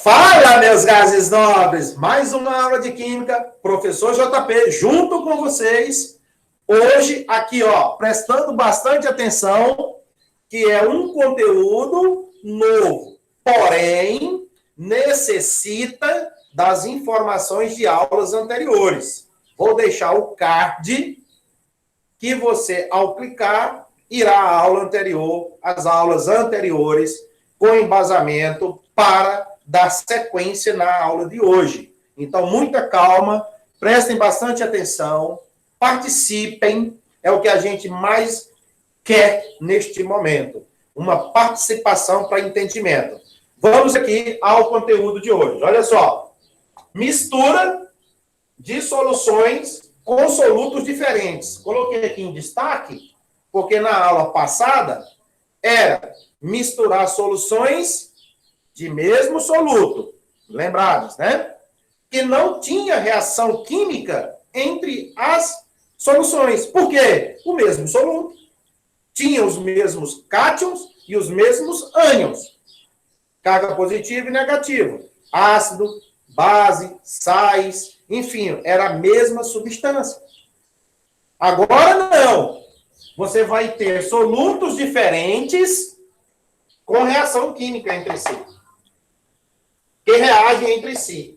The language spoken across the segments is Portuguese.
Fala, meus gases nobres! Mais uma aula de Química, professor JP, junto com vocês. Hoje, aqui, ó, prestando bastante atenção, que é um conteúdo novo, porém, necessita das informações de aulas anteriores. Vou deixar o card que você, ao clicar, irá à aula anterior, às aulas anteriores, com embasamento para dar sequência na aula de hoje. Então, muita calma, prestem bastante atenção, participem, é o que a gente mais quer neste momento, uma participação para entendimento. Vamos aqui ao conteúdo de hoje. Olha só, mistura de soluções com solutos diferentes. Coloquei aqui em destaque, porque na aula passada era misturar soluções de mesmo soluto, lembrados, né? Que não tinha reação química entre as soluções. Por quê? O mesmo soluto tinha os mesmos cátions e os mesmos ânions. Carga positiva e negativa. Ácido, base, sais, enfim, era a mesma substância. Agora não. Você vai ter solutos diferentes com reação química entre si, que reagem entre si.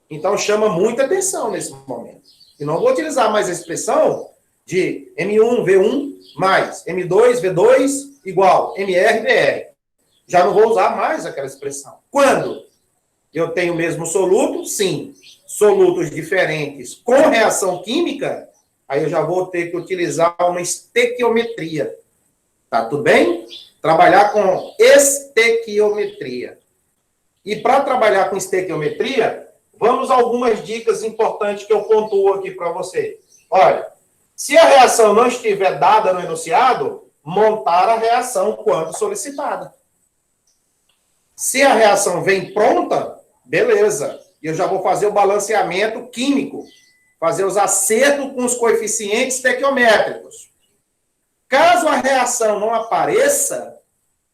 Então, chama muita atenção nesse momento. E não vou utilizar mais a expressão de M1, V1, mais M2, V2, igual MR, BR. Já não vou usar mais aquela expressão. Quando eu tenho o mesmo soluto, sim. Solutos diferentes com reação química, aí eu já vou ter que utilizar uma estequiometria. Tá tudo bem? Trabalhar com estequiometria. E para trabalhar com estequiometria, vamos a algumas dicas importantes que eu pontuo aqui para você. Olha, se a reação não estiver dada no enunciado, montar a reação quando solicitada. Se a reação vem pronta, beleza. Eu já vou fazer o balanceamento químico, fazer os acertos com os coeficientes estequiométricos. Caso a reação não apareça,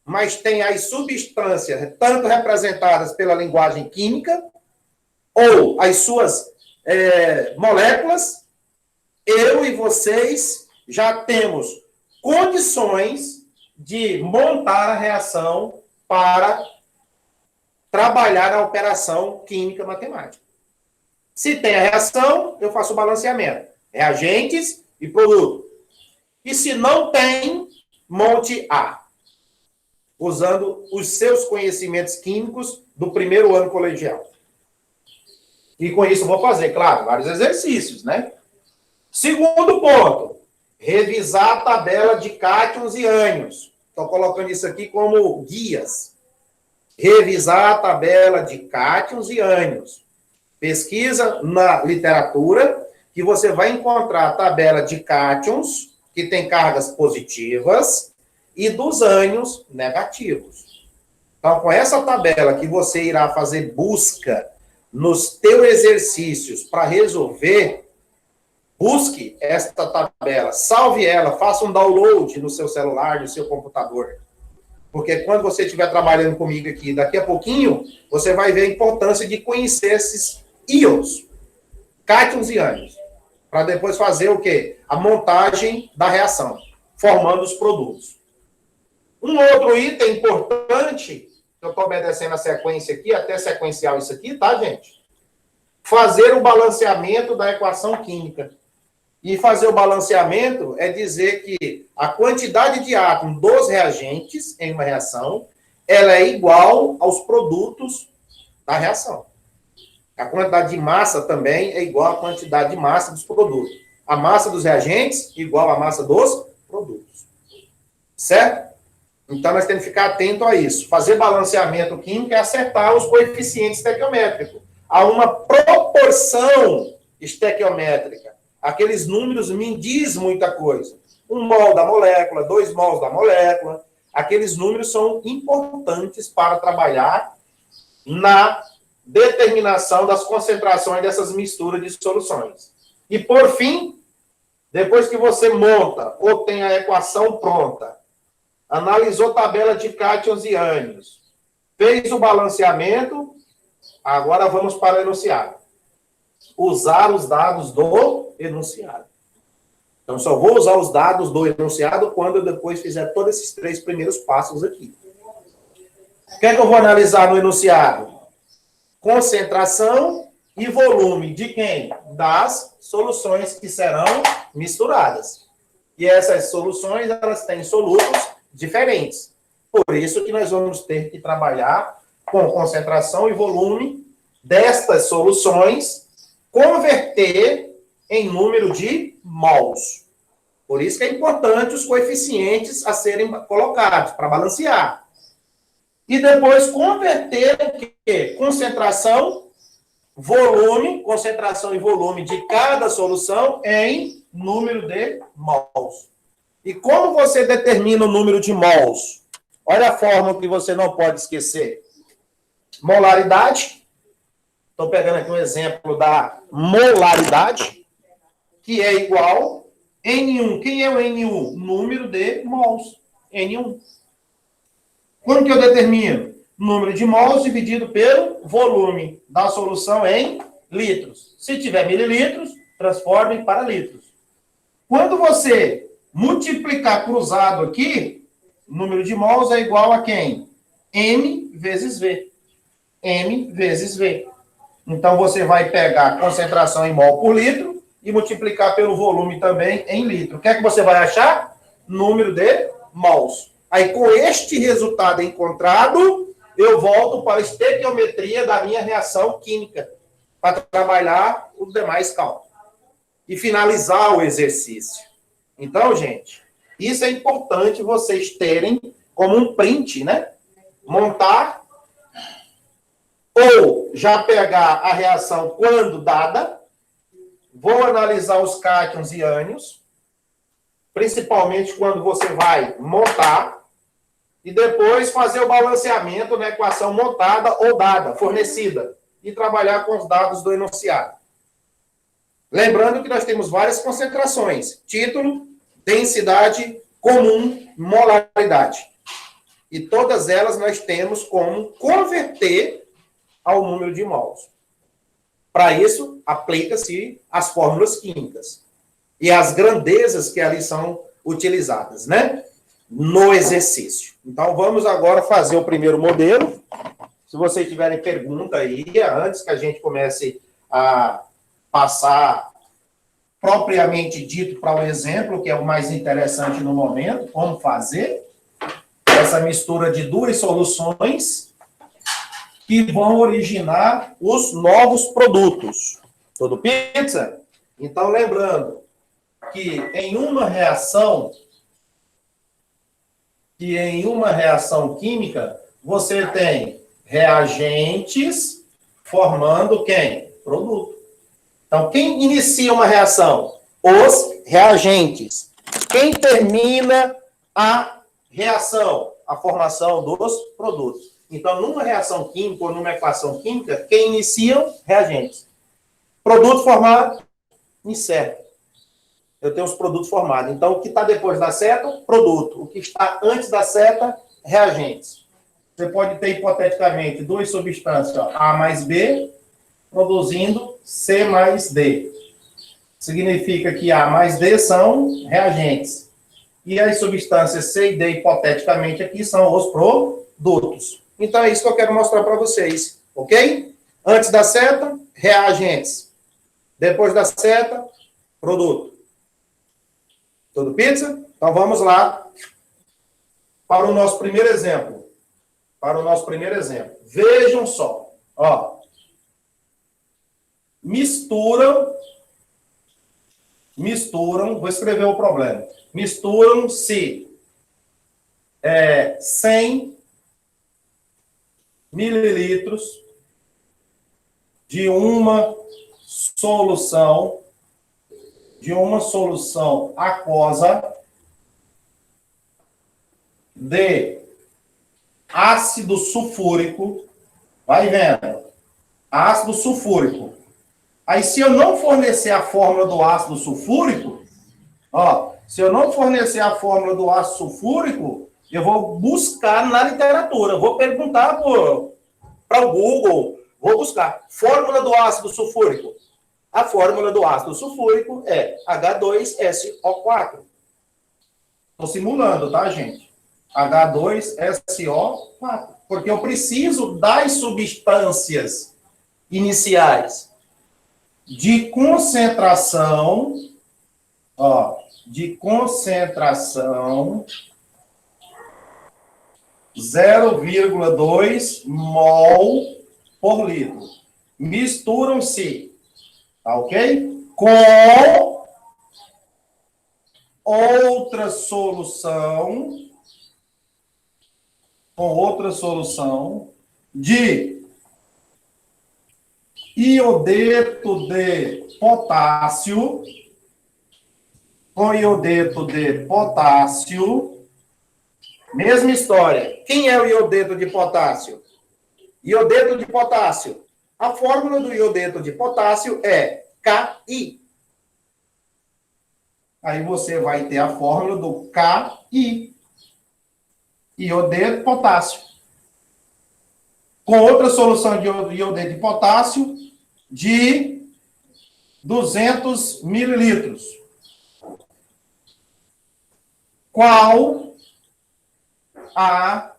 mas tem as substâncias tanto representadas pela linguagem química ou as suas moléculas, eu e vocês já temos condições de montar a reação para trabalhar a operação química matemática. Se tem a reação, eu faço o balanceamento. Reagentes e produto. E se não tem, monte A, usando os seus conhecimentos químicos do primeiro ano colegial. E com isso eu vou fazer, claro, vários exercícios, né? Segundo ponto, revisar a tabela de cátions e ânions. Estou colocando isso aqui como guias. Revisar a tabela de cátions e ânions. Pesquisa na literatura que você vai encontrar a tabela de cátions, que tem cargas positivas, e dos ânions negativos. Então, com essa tabela que você irá fazer busca nos teus exercícios para resolver, busque esta tabela, salve ela, faça um download no seu celular, no seu computador. Porque quando você estiver trabalhando comigo aqui, daqui a pouquinho, você vai ver a importância de conhecer esses íons, cátions e ânions, para depois fazer o quê? A montagem da reação, formando os produtos. Um outro item importante, eu estou obedecendo a sequência aqui, até sequencial isso aqui, tá, gente? Fazer o balanceamento da equação química. E fazer o balanceamento é dizer que a quantidade de átomos dos reagentes em uma reação, ela é igual aos produtos da reação. A quantidade de massa também é igual à quantidade de massa dos produtos. A massa dos reagentes igual à massa dos produtos. Certo? Então, nós temos que ficar atento a isso. Fazer balanceamento químico é acertar os coeficientes estequiométricos. Há uma proporção estequiométrica. Aqueles números me dizem muita coisa. 1 mol da molécula, 2 mols da molécula. Aqueles números são importantes para trabalhar na determinação das concentrações dessas misturas de soluções. E, por fim, depois que você monta ou tem a equação pronta, analisou tabela de cátions e ânions, fez o balanceamento, Agora vamos para o enunciado. Usar os dados do enunciado. Então, só vou usar os dados do enunciado quando eu depois fizer todos esses 3 primeiros passos aqui. O que é que eu vou analisar no enunciado? Concentração e volume de quem? Das soluções que serão misturadas. E essas soluções, elas têm solutos diferentes. Por isso que nós vamos ter que trabalhar com concentração e volume destas soluções, converter em número de mols. Por isso que é importante os coeficientes a serem colocados, para balancear. E depois converter o quê? Concentração e volume de cada solução em número de mols. E como você determina o número de mols? Olha a fórmula que você não pode esquecer. Molaridade. Estou pegando aqui um exemplo da molaridade, que é igual N1. Quem é o N1? Número de mols. N1. Como que eu determino? Número de mols dividido pelo volume da solução em litros. Se tiver mililitros, transforme para litros. Quando você multiplicar cruzado aqui, número de mols é igual a quem? M vezes V. M vezes V. Então, você vai pegar a concentração em mol por litro e multiplicar pelo volume também em litro. O que é que você vai achar? Número de mols. Aí, com este resultado encontrado, eu volto para a estequiometria da minha reação química, para trabalhar os demais cálculos. E finalizar o exercício. Então, gente, isso é importante vocês terem como um print, né? Montar ou já pegar a reação quando dada. Vou analisar os cátions e ânions, principalmente quando você vai montar, e depois fazer o balanceamento na equação montada ou dada, fornecida, e trabalhar com os dados do enunciado. Lembrando que nós temos várias concentrações: título, densidade, comum, molaridade. E todas elas nós temos como converter ao número de mols. Para isso, aplica-se as fórmulas químicas e as grandezas que ali são utilizadas, né? No exercício. Então, vamos agora fazer o primeiro modelo. Se vocês tiverem pergunta aí, antes que a gente comece a passar propriamente dito para o exemplo, que é o mais interessante no momento, como fazer essa mistura de duas soluções que vão originar os novos produtos. Tudo pizza? Então, lembrando que em uma reação química, você tem reagentes formando quem? Produto. Então, quem inicia uma reação? Os reagentes. Quem termina a reação? A formação dos produtos. Então, numa reação química ou numa equação química, quem iniciam? Reagentes. Produto formado, encerra. Eu tenho os produtos formados. Então, o que está depois da seta? Produto. O que está antes da seta? Reagentes. Você pode ter, hipoteticamente, duas substâncias, ó, A mais B, produzindo C mais D. Significa que A mais D são reagentes. E as substâncias C e D, hipoteticamente, aqui são os produtos. Então, é isso que eu quero mostrar para vocês, ok? Antes da seta, reagentes. Depois da seta, produto. Tudo pizza? Então, vamos lá para o nosso primeiro exemplo. Vejam só. Ó. Misturam, vou escrever o problema. Misturam-se 100 mililitros de uma solução aquosa de ácido sulfúrico. Vai vendo. Ácido sulfúrico. Aí, se eu não fornecer a fórmula do ácido sulfúrico, ó, eu vou buscar na literatura, vou perguntar para o Google, Vou buscar. Fórmula do ácido sulfúrico. A fórmula do ácido sulfúrico é H2SO4. Estou simulando, tá, gente? H2SO4. Porque eu preciso das substâncias iniciais de concentração, de concentração 0,2 mol por litro. Misturam-se, tá ok? Com outra solução, de iodeto de potássio, com iodeto de potássio, mesma história. Quem é o iodeto de potássio? Iodeto de potássio. A fórmula do iodeto de potássio é Ki. Aí você vai ter a fórmula do Ki. Iodeto de potássio. Com outra solução de iodeto de potássio de 200 mililitros. Qual a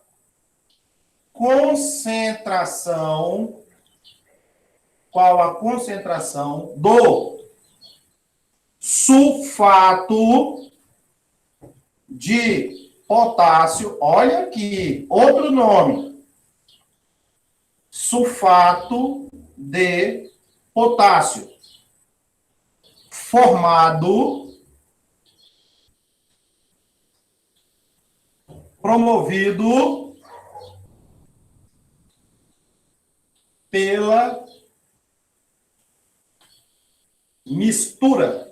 concentração do sulfato de potássio? Olha aqui, outro nome. Sulfato de potássio. Promovido pela mistura.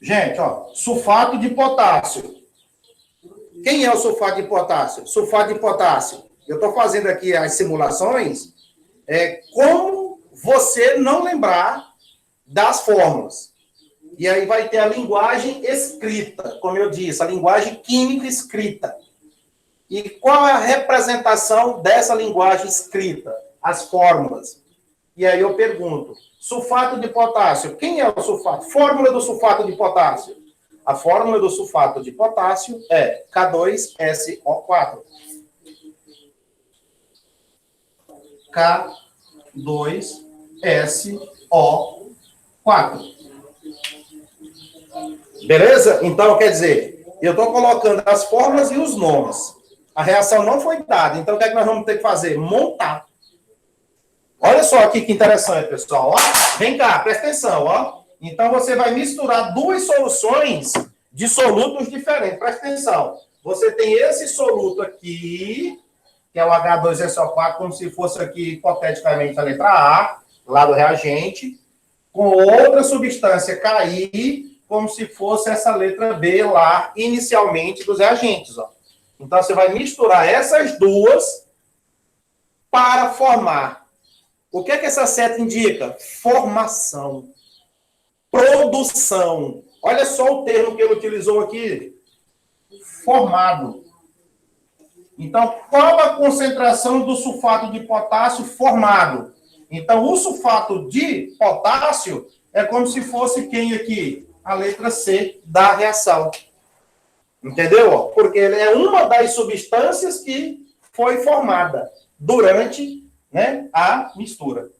Gente, sulfato de potássio. Quem é o sulfato de potássio? Sulfato de potássio. Eu estou fazendo aqui as simulações. Como você não lembrar das fórmulas. E aí vai ter a linguagem escrita, como eu disse, a linguagem química escrita. E qual é a representação dessa linguagem escrita? As fórmulas. E aí eu pergunto, sulfato de potássio, quem é o sulfato? Fórmula do sulfato de potássio. A fórmula do sulfato de potássio é K2SO4. K2SO4. Beleza? Então, quer dizer, eu estou colocando as fórmulas e os nomes. A reação não foi dada. Então, o que é que nós vamos ter que fazer? Montar. Olha só aqui que interessante, pessoal. Vem cá, presta atenção. Então, você vai misturar duas soluções de solutos diferentes. Presta atenção. Você tem esse soluto aqui, que é o H2SO4, como se fosse aqui, hipoteticamente, a letra A, lá do reagente, com outra substância Ki, como se fosse essa letra B lá, inicialmente, dos reagentes. Então, você vai misturar essas duas para formar. O que é que essa seta indica? Formação. Produção. Olha só o termo que ele utilizou aqui. Formado. Então, qual a concentração do sulfato de potássio formado? Então, o sulfato de potássio é como se fosse quem aqui? A letra C da reação. Entendeu? Porque ele é uma das substâncias que foi formada durante, a mistura.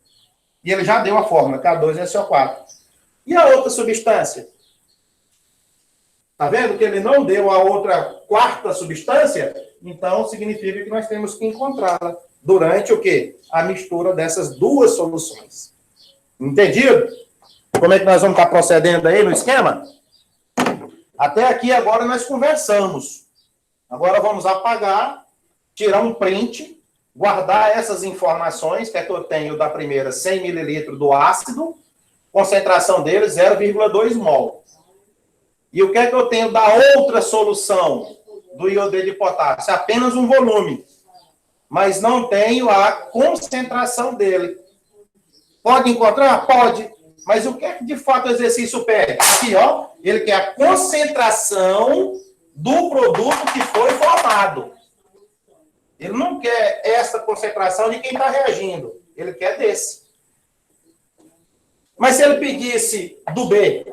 E ele já deu a fórmula, K2SO4. E a outra substância? Tá vendo que ele não deu a outra quarta substância? Então, significa que nós temos que encontrá-la durante o quê? A mistura dessas duas soluções. Entendido? Como é que nós vamos estar procedendo aí no esquema? Até aqui agora nós conversamos. Agora vamos apagar, tirar um print, guardar essas informações, que é que eu tenho da primeira 100 ml do ácido, concentração dele 0,2 mol. E o que é que eu tenho da outra solução do iodeto de potássio? Apenas um volume. Mas não tenho a concentração dele. Pode encontrar? Pode. Mas o que é que de fato o exercício pede? Aqui, ele quer a concentração do produto que foi formado. Ele não quer essa concentração de quem está reagindo. Ele quer desse. Mas se ele pedisse do B,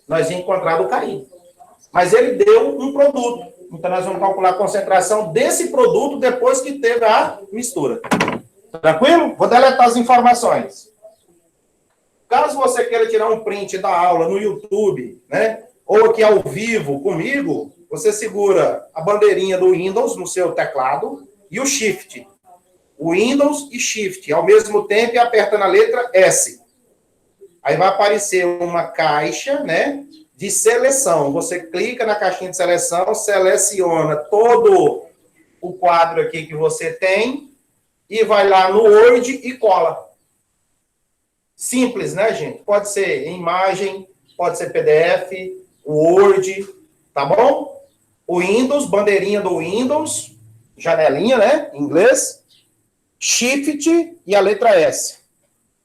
nós ia encontrar do KI. Mas ele deu um produto. Então, nós vamos calcular a concentração desse produto depois que teve a mistura. Tranquilo? Vou deletar as informações. Caso você queira tirar um print da aula no YouTube, né? Ou aqui ao vivo comigo, você segura a bandeirinha do Windows no seu teclado e o Shift. O Windows e Shift ao mesmo tempo e aperta na letra S. Aí vai aparecer uma caixa, né, de seleção. Você clica na caixinha de seleção, seleciona todo o quadro aqui que você tem e vai lá no Word e cola. Simples, né, gente? Pode ser em imagem, pode ser PDF, Word, tá bom? O Windows, bandeirinha do Windows, janelinha, né, em inglês, Shift e a letra S.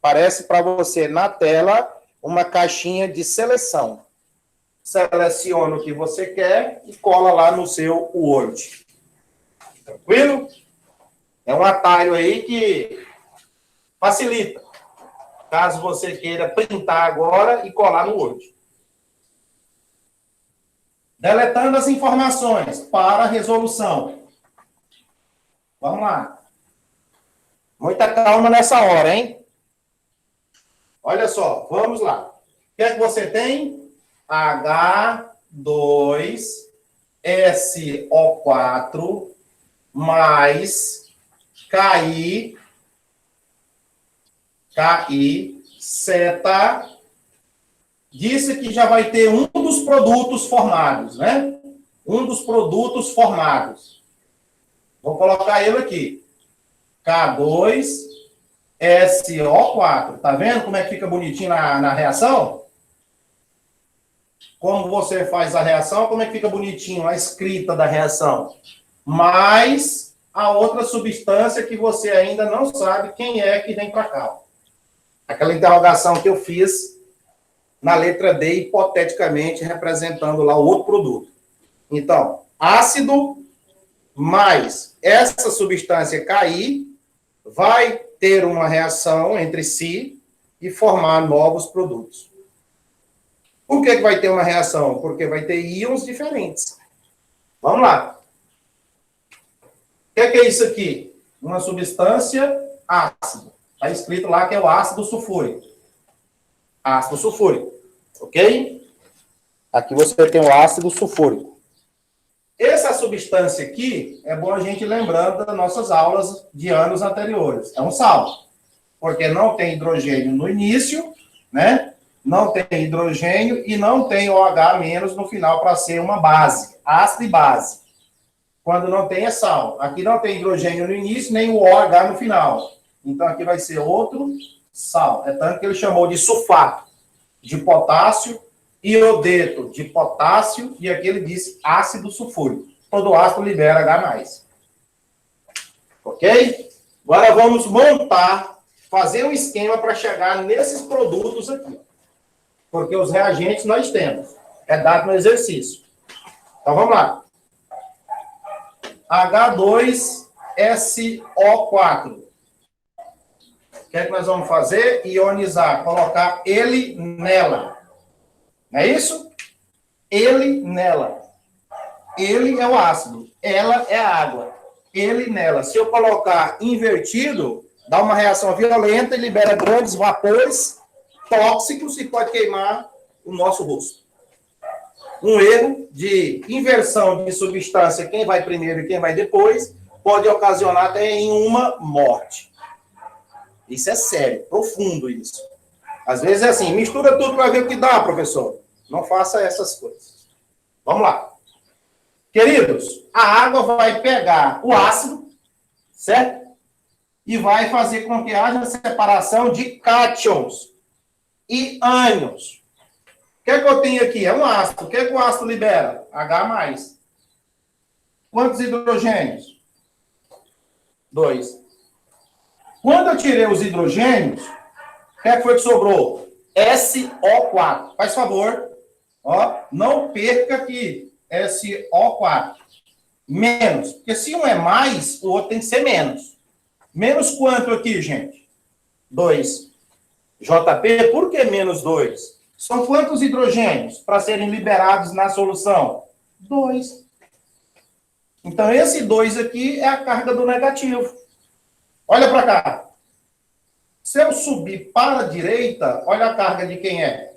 Aparece para você na tela uma caixinha de seleção. Seleciona o que você quer e cola lá no seu Word. Tranquilo? É um atalho aí que facilita. Caso você queira printar agora e colar no Word. Deletando as informações para a resolução. Vamos lá. Muita calma nessa hora, hein? Olha só, vamos lá. O que é que você tem? H2SO4 mais KI seta. Disse que já vai ter um dos produtos formados, né? Um dos produtos formados. Vou colocar ele aqui. K2SO4. Tá vendo como é que fica bonitinho na reação? Como você faz a reação, como é que fica bonitinho a escrita da reação? Mais a outra substância que você ainda não sabe quem é que vem para cá. Aquela interrogação que eu fiz na letra D, hipoteticamente, representando lá o outro produto. Então, ácido mais essa substância KI vai ter uma reação entre si e formar novos produtos. Por que vai ter uma reação? Porque vai ter íons diferentes. Vamos lá. O que é isso aqui? Uma substância ácida. Está escrito lá que é o ácido sulfúrico. Ácido sulfúrico. Ok? Aqui você tem o ácido sulfúrico. Essa substância aqui, é bom a gente lembrando das nossas aulas de anos anteriores. É um sal. Porque não tem hidrogênio no início, né? Não tem hidrogênio e não tem OH- no final para ser uma base. Ácido e base. Quando não tem é sal. Aqui não tem hidrogênio no início, nem o OH no final. Então, aqui vai ser outro sal. É tanto que ele chamou de sulfato de potássio, iodeto de potássio, e aqui ele disse ácido sulfúrico. Todo ácido libera H+. Ok? Agora vamos montar, fazer um esquema para chegar nesses produtos aqui. Porque os reagentes nós temos. É dado no exercício. Então, vamos lá. H2SO4. O que é que nós vamos fazer? Ionizar. Colocar ele nela. Não é isso? Ele nela. Ele é o ácido. Ela é a água. Ele nela. Se eu colocar invertido, dá uma reação violenta e libera grandes vapores tóxicos e pode queimar o nosso rosto. Um erro de inversão de substância, quem vai primeiro e quem vai depois, pode ocasionar até em uma morte. Isso é sério, profundo isso. Às vezes é assim, mistura tudo para ver o que dá, professor. Não faça essas coisas. Vamos lá. Queridos, a água vai pegar o ácido, certo? E vai fazer com que haja separação de cátions e ânions. O que é que eu tenho aqui? É um ácido. O que é que o ácido libera? H+. Quantos hidrogênios? 2. Quando eu tirei os hidrogênios, o que é que foi que sobrou? SO4. Faz favor. Ó, não perca aqui. SO4. Menos. Porque se um é mais, o outro tem que ser menos. Menos quanto aqui, gente? 2. JP, por que menos 2? São quantos hidrogênios para serem liberados na solução? 2. Então, esse 2 aqui é a carga do negativo. Olha para cá. Se eu subir para a direita, olha a carga de quem é.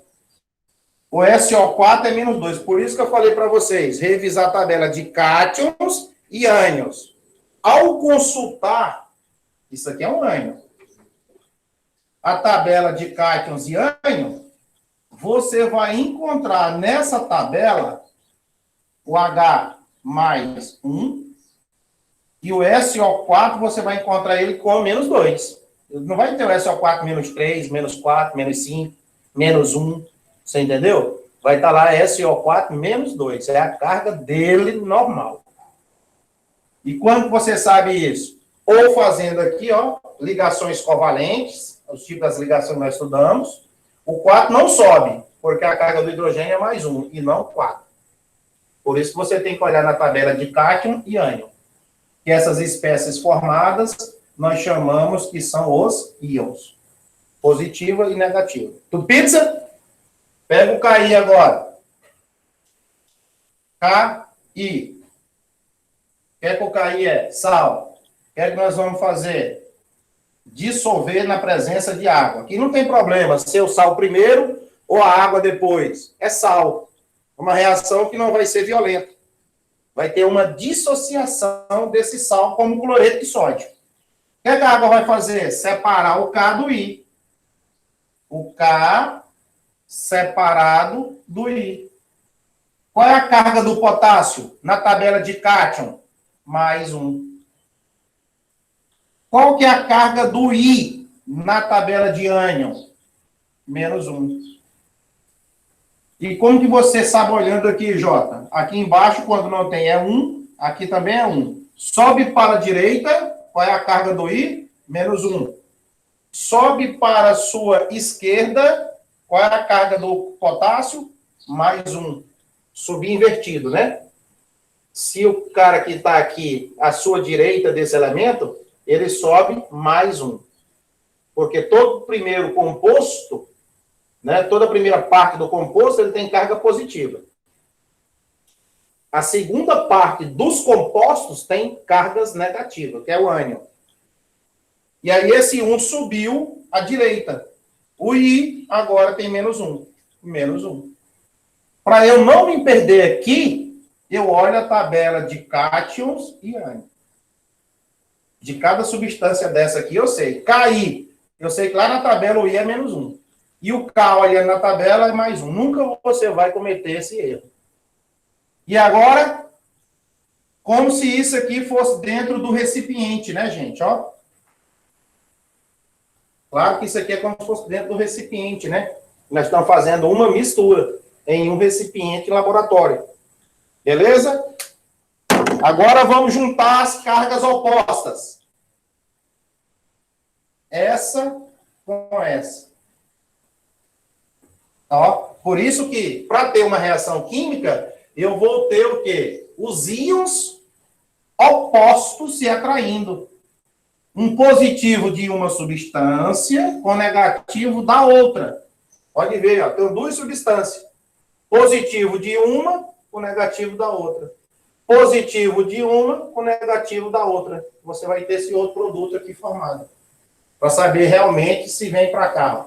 O SO4 é menos 2. Por isso que eu falei para vocês, revisar a tabela de cátions e ânions. Ao consultar, isso aqui é um ânion, a tabela de cátions e ânions, você vai encontrar nessa tabela o H mais 1 e o SO4 você vai encontrar ele com menos 2. Não vai ter o SO4 menos 3, menos 4, menos 5, menos 1. Você entendeu? Vai estar lá SO4 menos 2. É a carga dele normal. E quando você sabe isso? Ou fazendo aqui, ó, ligações covalentes, os tipos das ligações que nós estudamos. O 4 não sobe, porque a carga do hidrogênio é mais 1, e não 4. Por isso que você tem que olhar na tabela de cátion e ânion. E essas espécies formadas, nós chamamos que são os íons. Positiva e negativa. Tu pizza? Pega o KI agora. KI. O que é que o KI é? Sal. O que é que nós vamos fazer? Dissolver na presença de água. Aqui não tem problema ser o sal primeiro ou a água depois. É sal. Uma reação que não vai ser violenta. Vai ter uma dissociação desse sal como cloreto de sódio. O que a água vai fazer? Separar o K do I. O K separado do I. Qual é a carga do potássio na tabela de cátion? Mais 1. Qual que é a carga do I na tabela de ânion? Menos 1. E como que você sabe olhando aqui, Jota? Aqui embaixo, quando não tem, é 1. Aqui também é 1. Sobe para a direita, qual é a carga do I? Menos 1. Sobe para a sua esquerda, qual é a carga do potássio? Mais 1. Subir invertido, né? Se o cara que está aqui à sua direita desse elemento, ele sobe mais 1. Porque todo primeiro composto, né, toda a primeira parte do composto, ele tem carga positiva. A segunda parte dos compostos tem cargas negativas, que é o ânion. E aí esse 1 subiu à direita. O I agora tem menos 1. Menos 1. Para eu não me perder aqui, eu olho a tabela de cátions e ânions. De cada substância dessa aqui, eu sei. KI, eu sei que lá na tabela o I é menos 1. E o K olhando na tabela é mais 1. Nunca você vai cometer esse erro. E agora, como se isso aqui fosse dentro do recipiente, né, gente? Ó. Claro que isso aqui é como se fosse dentro do recipiente, né? Nós estamos fazendo uma mistura em um recipiente em laboratório. Beleza? Agora vamos juntar as cargas opostas. Essa com essa. Ó, por isso que, para ter uma reação química, eu vou ter o quê? Os íons opostos se atraindo. Um positivo de uma substância com negativo da outra. Pode ver, ó, tem duas substâncias. Positivo de uma com negativo da outra. Positivo de uma com negativo da outra. Você vai ter esse outro produto aqui formado. Para saber realmente se vem para cá. Ó.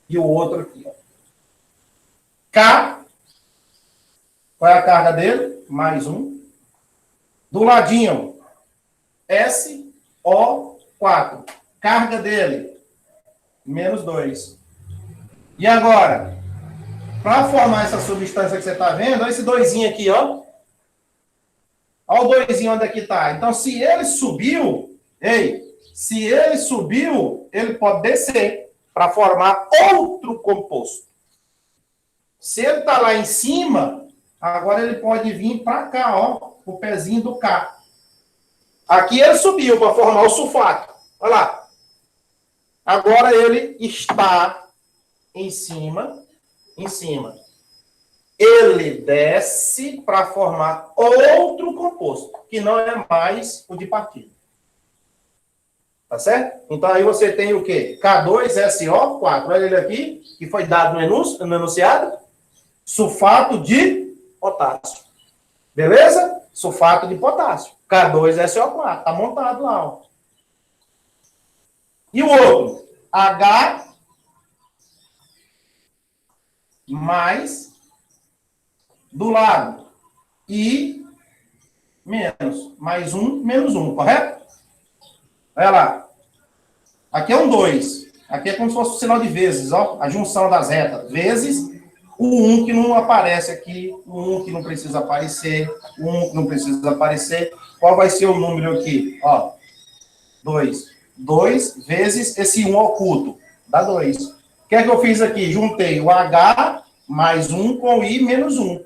E o outro aqui. Ó. K. Qual é a carga dele? Mais 1. Do ladinho. SO4. Carga dele. Menos 2. E agora? Para formar essa substância que você está vendo, olha esse doisinho aqui, ó. Olha o doisinho onde é que está. Então, se ele subiu, se ele subiu, ele pode descer para formar outro composto. Se ele está lá em cima, agora ele pode vir para cá, ó, o pezinho do K. Aqui ele subiu para formar o sulfato. Olha lá. Agora ele está em cima. ele desce para formar outro composto, que não é mais o de partida. Tá certo? Então, aí você tem o quê? K2SO4. Olha ele aqui, que foi dado no enunciado. Sulfato de potássio. Beleza? Sulfato de potássio. K2SO4. Tá montado lá, ó. E o outro? H mais do lado. I menos. Mais um, menos um, correto? Olha lá. Aqui é um 2. Aqui é como se fosse o sinal de vezes, ó. A junção das retas. Vezes o 1 que não aparece aqui, o 1 que não precisa aparecer, o 1 que não precisa aparecer. Qual vai ser o número aqui? Ó, 2. 2 vezes esse 1 oculto. Dá 2. O que é que eu fiz aqui? Juntei o H mais 1 com o I menos 1.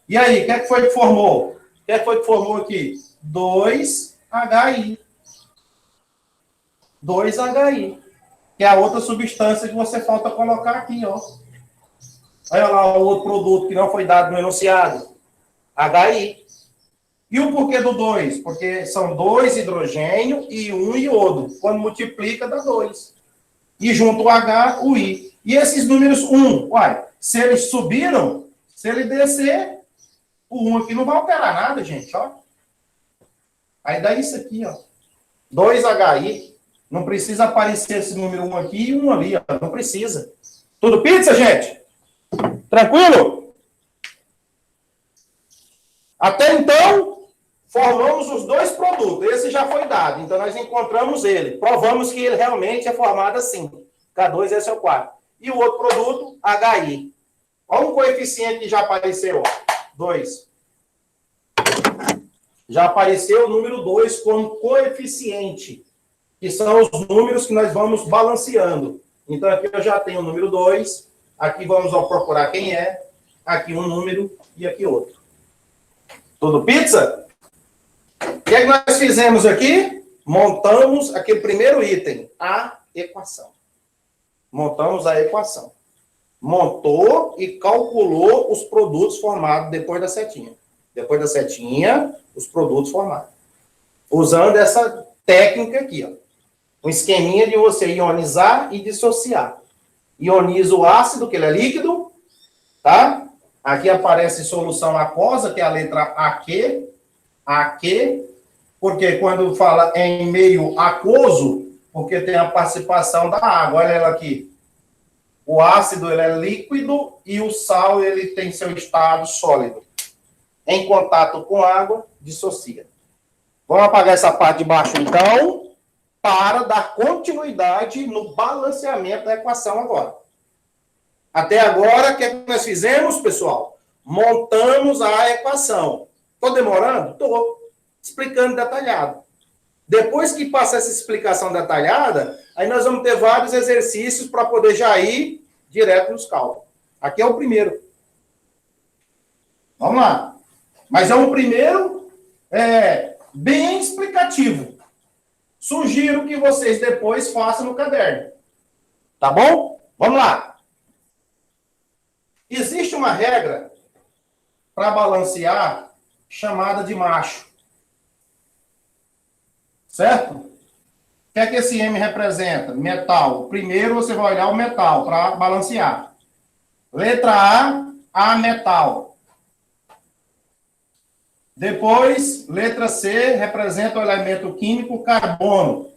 E aí, o que é que foi que formou? O que é que foi que formou aqui? 2HI. 2HI. Que é a outra substância que você falta colocar aqui, ó. Olha lá o outro produto que não foi dado no enunciado. HI. E o porquê do 2? Porque são 2 hidrogênio e 1 iodo. Quando multiplica, dá 2. E junto o H, o I. E esses números 1, uai, se eles subiram, se ele descer, o 1 aqui não vai alterar nada, gente, ó. Aí dá isso aqui, ó. 2HI. Não precisa aparecer esse número 1 aqui e 1 ali, ó. Não precisa. Tudo pizza, gente? Tranquilo? Até então, formamos os dois produtos. Esse já foi dado. Então, nós encontramos ele. Provamos que ele realmente é formado assim. K2SO4. E o outro produto, HI. Olha um coeficiente que já apareceu. 2. Já apareceu o número 2 como coeficiente. Que são os números que nós vamos balanceando. Então, aqui eu já tenho o número 2. Aqui vamos procurar quem é. Aqui um número e aqui outro. Tudo pizza? O que é que nós fizemos aqui? Montamos aquele primeiro item, a equação. Montamos a equação. Montou e calculou os produtos formados depois da setinha. Depois da setinha, os produtos formados. Usando essa técnica aqui, ó. Um esqueminha de você ionizar e dissociar. Ioniza o ácido, que ele é líquido, tá? Aqui aparece solução aquosa, que é a letra AQ. AQ, porque quando fala em meio aquoso, porque tem a participação da água. Olha ela aqui. O ácido, ele é líquido e o sal, ele tem seu estado sólido. Em contato com água, dissocia. Vamos apagar essa parte de baixo, então, para dar continuidade no balanceamento da equação agora. Até agora, o que é que nós fizemos, pessoal? Montamos a equação. Estou demorando? Estou. Explicando detalhado. Depois que passa essa explicação detalhada, aí nós vamos ter vários exercícios para poder já ir direto nos cálculos. Aqui é o primeiro. Vamos lá. Mas é um primeiro bem explicativo. Sugiro que vocês depois façam no caderno. Tá bom? Vamos lá. Existe uma regra para balancear chamada de macho. Certo? O que é que esse M representa? Metal. Primeiro você vai olhar o metal para balancear. Letra A metal. Depois, letra C representa o elemento químico carbono.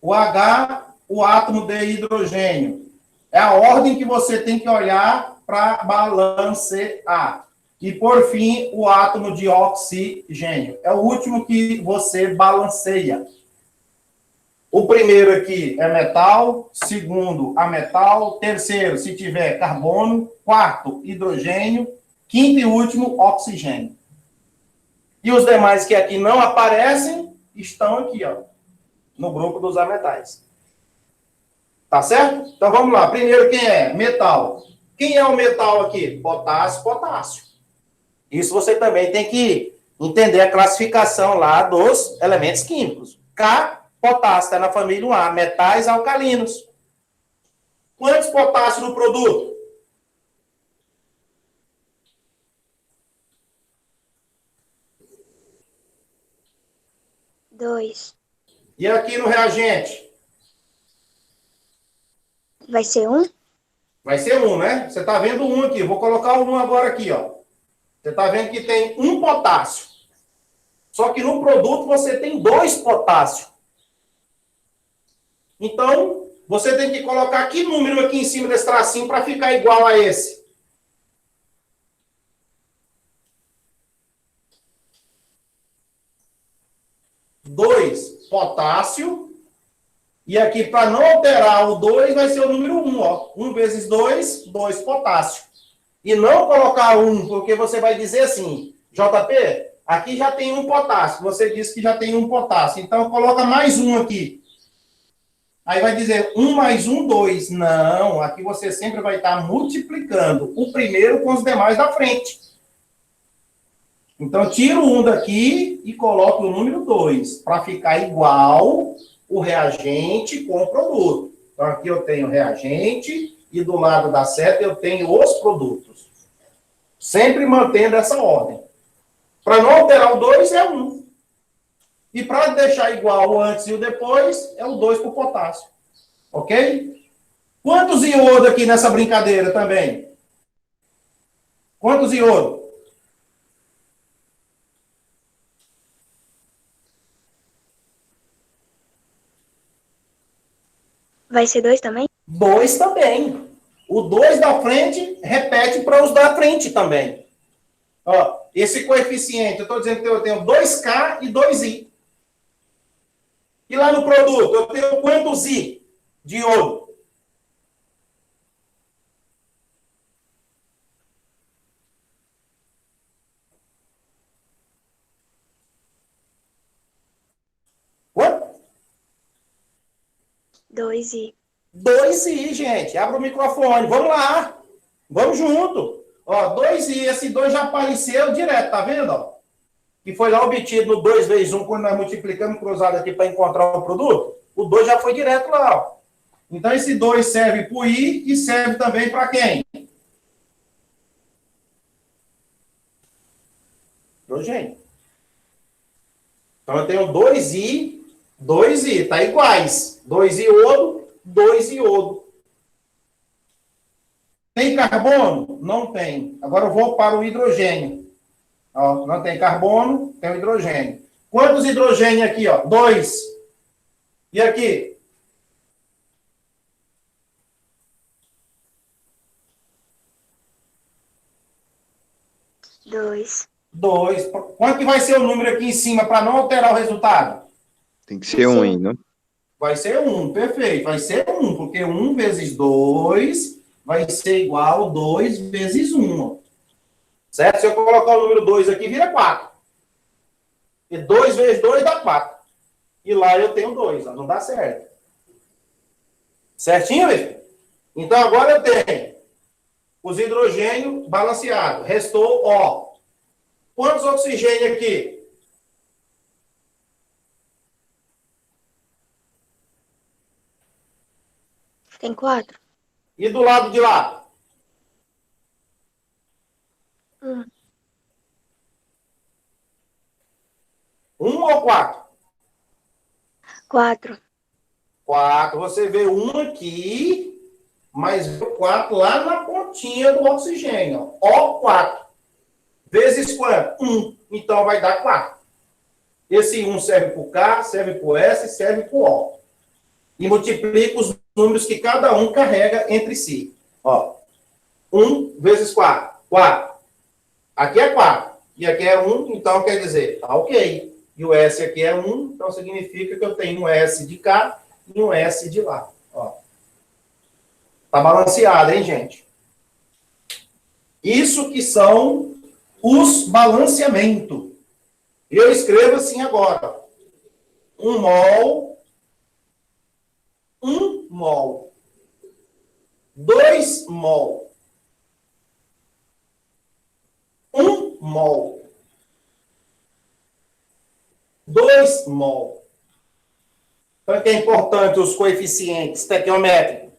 O H, o átomo de hidrogênio. É a ordem que você tem que olhar para balancear. E, por fim, o átomo de oxigênio. É o último que você balanceia. O primeiro aqui é metal. Segundo, ametal. Terceiro, se tiver carbono. Quarto, hidrogênio. Quinto e último, oxigênio. E os demais que aqui não aparecem, estão aqui, ó, no grupo dos ametais. Tá certo? Então, vamos lá. Primeiro, quem é? Metal. Quem é o metal aqui? Potássio, potássio. Isso você também tem que entender a classificação lá dos elementos químicos. K, potássio, está na família 1A. Metais alcalinos. Quantos potássio no produto? 2. E aqui no reagente? Vai ser 1? Vai ser 1, né? Você está vendo 1 aqui. Vou colocar o 1 agora aqui, ó. Você está vendo que tem 1 potássio. Só que no produto você tem 2 potássio. Então, você tem que colocar que número aqui em cima desse tracinho para ficar igual a esse? 2 potássio. E aqui, para não alterar o 2, vai ser o número 1, ó. 1 vezes 2, 2 potássio. E não colocar 1, porque você vai dizer assim, JP, aqui já tem 1 potássio. Você disse que já tem 1 potássio. Então, coloca mais 1 aqui. Aí vai dizer 1 mais 1, 2. Não, aqui você sempre vai estar multiplicando o primeiro com os demais da frente. Então, tira o 1 daqui e coloca o número 2, para ficar igual o reagente com o produto. Então, aqui eu tenho reagente e do lado da seta eu tenho os produtos. Sempre mantendo essa ordem. Para não alterar o 2 é 1. E para deixar igual o antes e o depois, é o 2 por potássio. Ok? Quantos iodo aqui nessa brincadeira também? Quantos iodo? Vai ser 2 também? 2 também. O 2 da frente repete para os da frente também. Ó, esse coeficiente, eu estou dizendo que eu tenho 2K e 2I. E lá no produto, eu tenho quantos I de iodo? Quanto? 2 I. 2I, gente. Abra o microfone. Vamos lá. Vamos junto. Ó, 2I. Esse 2 já apareceu direto, tá vendo? Ó? Que foi lá obtido no 2 vezes 1, quando nós multiplicamos cruzado aqui para encontrar o produto. O 2 já foi direto lá, ó. Então, esse 2 serve para o I e serve também para quem? Hidrogênio. Então, eu tenho 2I, tá iguais. 2 iodo, 2 iodo. Tem carbono? Não tem. Agora eu vou para o hidrogênio. Ó, não tem carbono, tem o hidrogênio. Quantos hidrogênio aqui, ó? 2. E aqui? 2. 2. Quanto que vai ser o número aqui em cima para não alterar o resultado? Tem que ser 1 ainda. Vai ser 1, perfeito. Vai ser 1, porque 1 vezes 2 vai ser igual a 2 vezes 1. Certo? Se eu colocar o número 2 aqui, vira 4. E 2 vezes 2 dá 4. E lá eu tenho 2, ó, não dá certo. Certinho, mesmo? Então, agora eu tenho os hidrogênios balanceados. Restou O. Quantos oxigênios aqui? Tem 4? E do lado de lá? 1. 1 ou 4? 4. 4. Você vê 1 aqui, mas vê o 4 lá na pontinha do oxigênio. Ó, O4. Vezes quanto? 1. Então vai dar 4. Esse 1 serve para o K, serve para o S, serve para o O. E multiplica os números que cada um carrega entre si. Ó, 1 vezes 4. 4. Aqui é 4. E aqui é 1, então quer dizer, tá ok. E o S aqui é 1, então significa que eu tenho um S de cá e um S de lá. Ó. Tá balanceado, hein, gente? Isso que são os balanceamentos. Eu escrevo assim agora. 1 mol. 1 mol. 2 mol. 1 mol. 2 mol. Então, que é importante os coeficientes estequiométricos.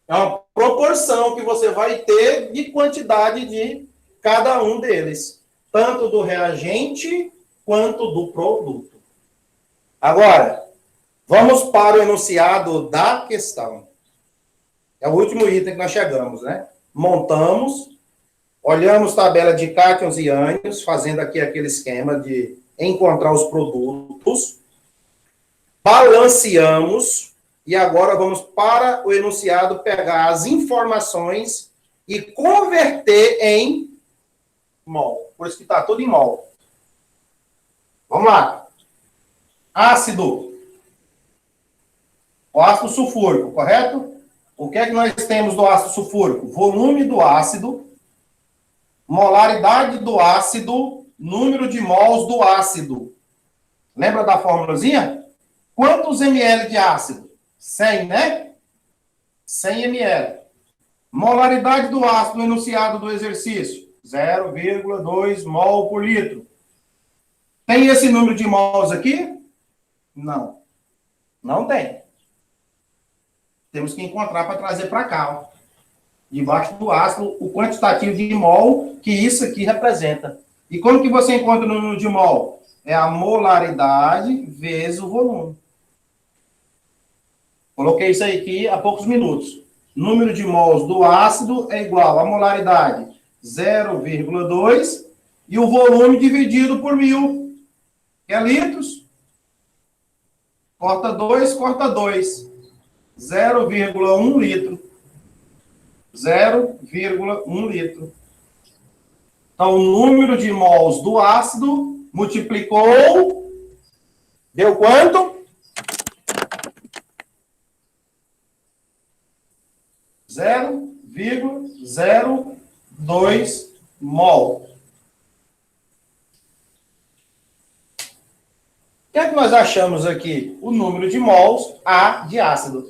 É uma proporção que você vai ter de quantidade de cada um deles. Tanto do reagente quanto do produto. Agora, vamos para o enunciado da questão. É o último item que nós chegamos, né? Montamos, olhamos tabela de cátions e ânions, fazendo aqui aquele esquema de encontrar os produtos, balanceamos, e agora vamos para o enunciado pegar as informações e converter em mol. Por isso que está tudo em mol. Vamos lá. Ácido. O ácido sulfúrico, correto? O que é que nós temos do ácido sulfúrico? Volume do ácido, molaridade do ácido, número de mols do ácido. Lembra da formulazinha? Quantos ml de ácido? 100, né? 100 ml. Molaridade do ácido no enunciado do exercício? 0,2 mol por litro. Tem esse número de mols aqui? Não. Não tem. Temos que encontrar para trazer para cá, ó. Debaixo do ácido, o quantitativo de mol que isso aqui representa. E como que você encontra o número de mol? É a molaridade vezes o volume. Coloquei isso aí aqui há poucos minutos. Número de mols do ácido é igual a molaridade 0,2 e o volume dividido por 1000, que é litros. Corta 2, corta 2. 0,1 litro. 0,1 litro. Então, o número de mols do ácido multiplicou. Deu quanto? 0,02 mol. O que é que nós achamos aqui? O número de mols A de ácido.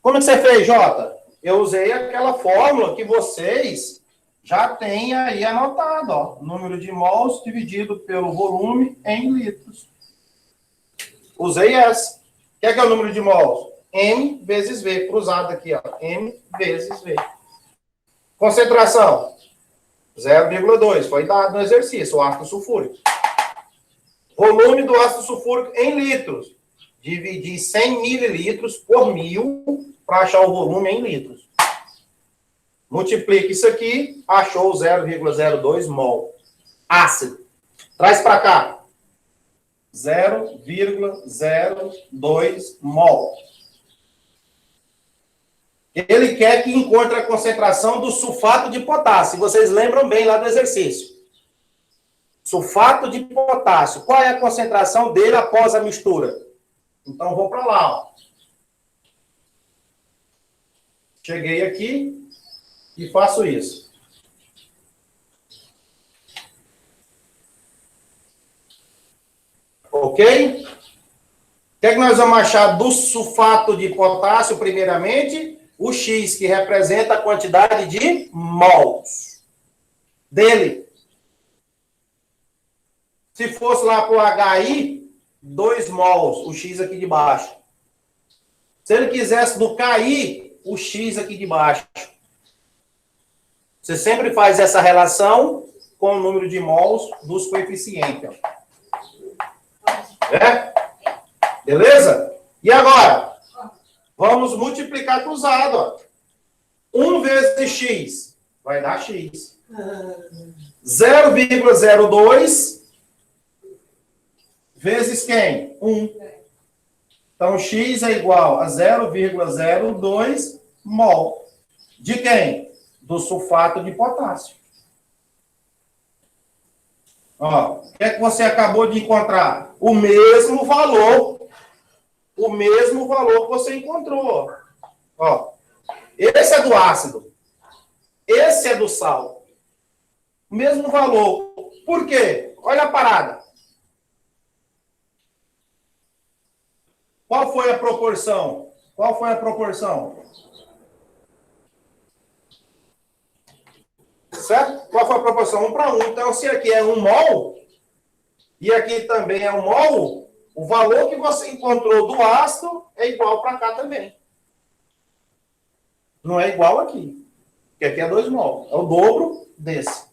Como é que você fez, Jota? Eu usei aquela fórmula que vocês já têm aí anotado, ó. Número de mols dividido pelo volume em litros. Usei essa. O que é o número de mols? M vezes V, cruzado aqui, ó. M vezes V. Concentração? 0,2. Foi dado no exercício, o ácido sulfúrico. Volume do ácido sulfúrico em litros. Dividir 100 mililitros por 1000 para achar o volume em litros. Multiplica isso aqui, achou 0,02 mol. Ácido. Traz para cá. 0,02 mol. Ele quer que encontre a concentração do sulfato de potássio. Vocês lembram bem lá do exercício. Sulfato de potássio. Qual é a concentração dele após a mistura? Então, vou para lá, ó. Cheguei aqui e faço isso. Ok? O que é que nós vamos achar do sulfato de potássio, primeiramente? O X, que representa a quantidade de mols dele. Se fosse lá para o HI, 2 mols, o X aqui de baixo. Se ele quisesse do KI, o X aqui de baixo. Você sempre faz essa relação com o número de mols dos coeficientes. É? Beleza? E agora? Vamos multiplicar cruzado. Ó. 1 vezes X vai dar X. 0,02 vezes quem? 1. Então, X é igual a 0,02 mol. De quem? Do sulfato de potássio. Ó, o que é que você acabou de encontrar? O mesmo valor. O mesmo valor que você encontrou. Ó, esse é do ácido. Esse é do sal. O mesmo valor. Por quê? Olha a parada. Qual foi a proporção? Qual foi a proporção? Certo? Qual foi a proporção? 1 para 1. Então, se aqui é 1 mol, e aqui também é 1 mol, o valor que você encontrou do ácido é igual para cá também. Não é igual aqui. Porque aqui é 2 mol. É o dobro desse.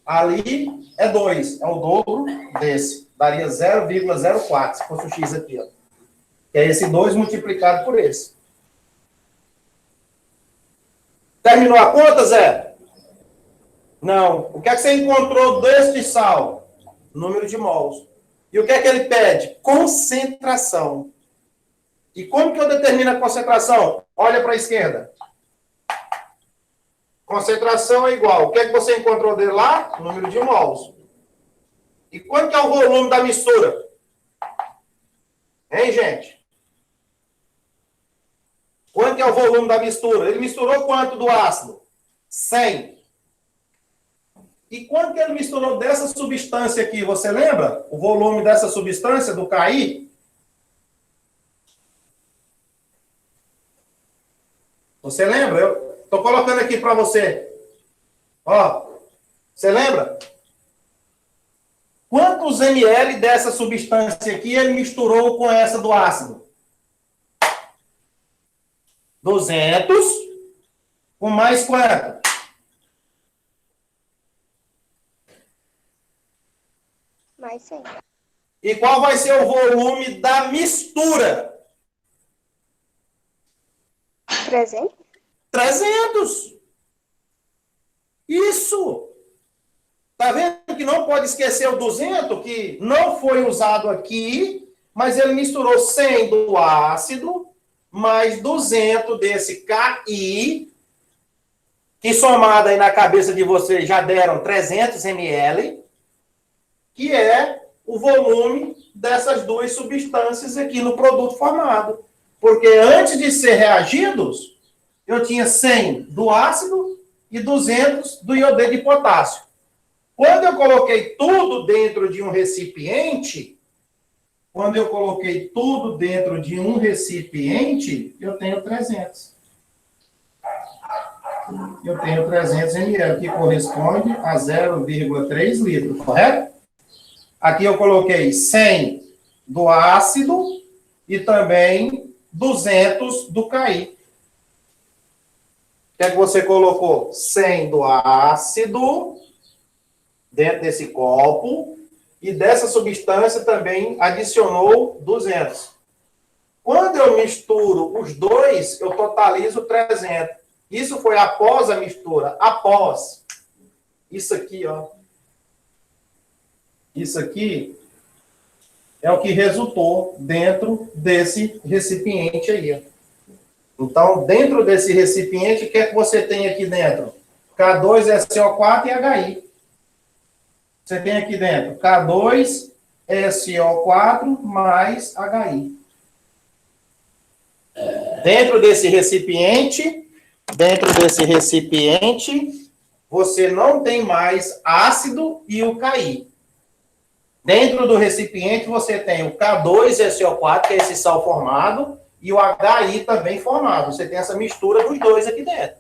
Ali é 2. É o dobro desse. daria 0,04, se fosse o X aqui, ó. Que é esse 2 multiplicado por esse. Terminou a conta, Zé? Não. O que é que você encontrou deste sal? Número de mols. E o que é que ele pede? Concentração. E como que eu determino a concentração? Olha para a esquerda. Concentração é igual. O que é que você encontrou dele lá? Número de mols. E quanto que é o volume da mistura? Hein, gente? Quanto que é o volume da mistura? Ele misturou quanto do ácido? 100. E quanto que ele misturou dessa substância aqui? Você lembra? O volume dessa substância, do KI? Você lembra? Eu estou colocando aqui para você. Ó, você lembra? Quantos ml dessa substância aqui ele misturou com essa do ácido? 200. Com mais quanto? Mais 100. E qual vai ser o volume da mistura? 300? 300. Isso. Tá vendo que não pode esquecer o 200, que não foi usado aqui, mas ele misturou 100 do ácido, mais 200 desse KI, que somado aí na cabeça de vocês já deram 300 ml, que é o volume dessas duas substâncias aqui no produto formado. Porque antes de ser reagidos, eu tinha 100 do ácido e 200 do iodeto de potássio. Quando eu coloquei tudo dentro de um recipiente, eu tenho 300. Eu tenho 300 ml, que corresponde a 0,3 litros, correto? Aqui eu coloquei 100 do ácido e também 200 do KI. O que é que você colocou? 100 do ácido dentro desse copo e dessa substância também adicionou 200. Quando eu misturo os dois, eu totalizo 300. Isso foi após a mistura. Após. Isso aqui, ó. Isso aqui é o que resultou dentro desse recipiente aí, ó. Então, dentro desse recipiente, o que é que você tem aqui dentro? K2SO4 e HI. Você tem aqui dentro K2SO4 mais HI. Dentro desse recipiente, você não tem mais ácido e o KI. Dentro do recipiente, você tem o K2SO4, que é esse sal formado, e o HI também formado. Você tem essa mistura dos dois aqui dentro.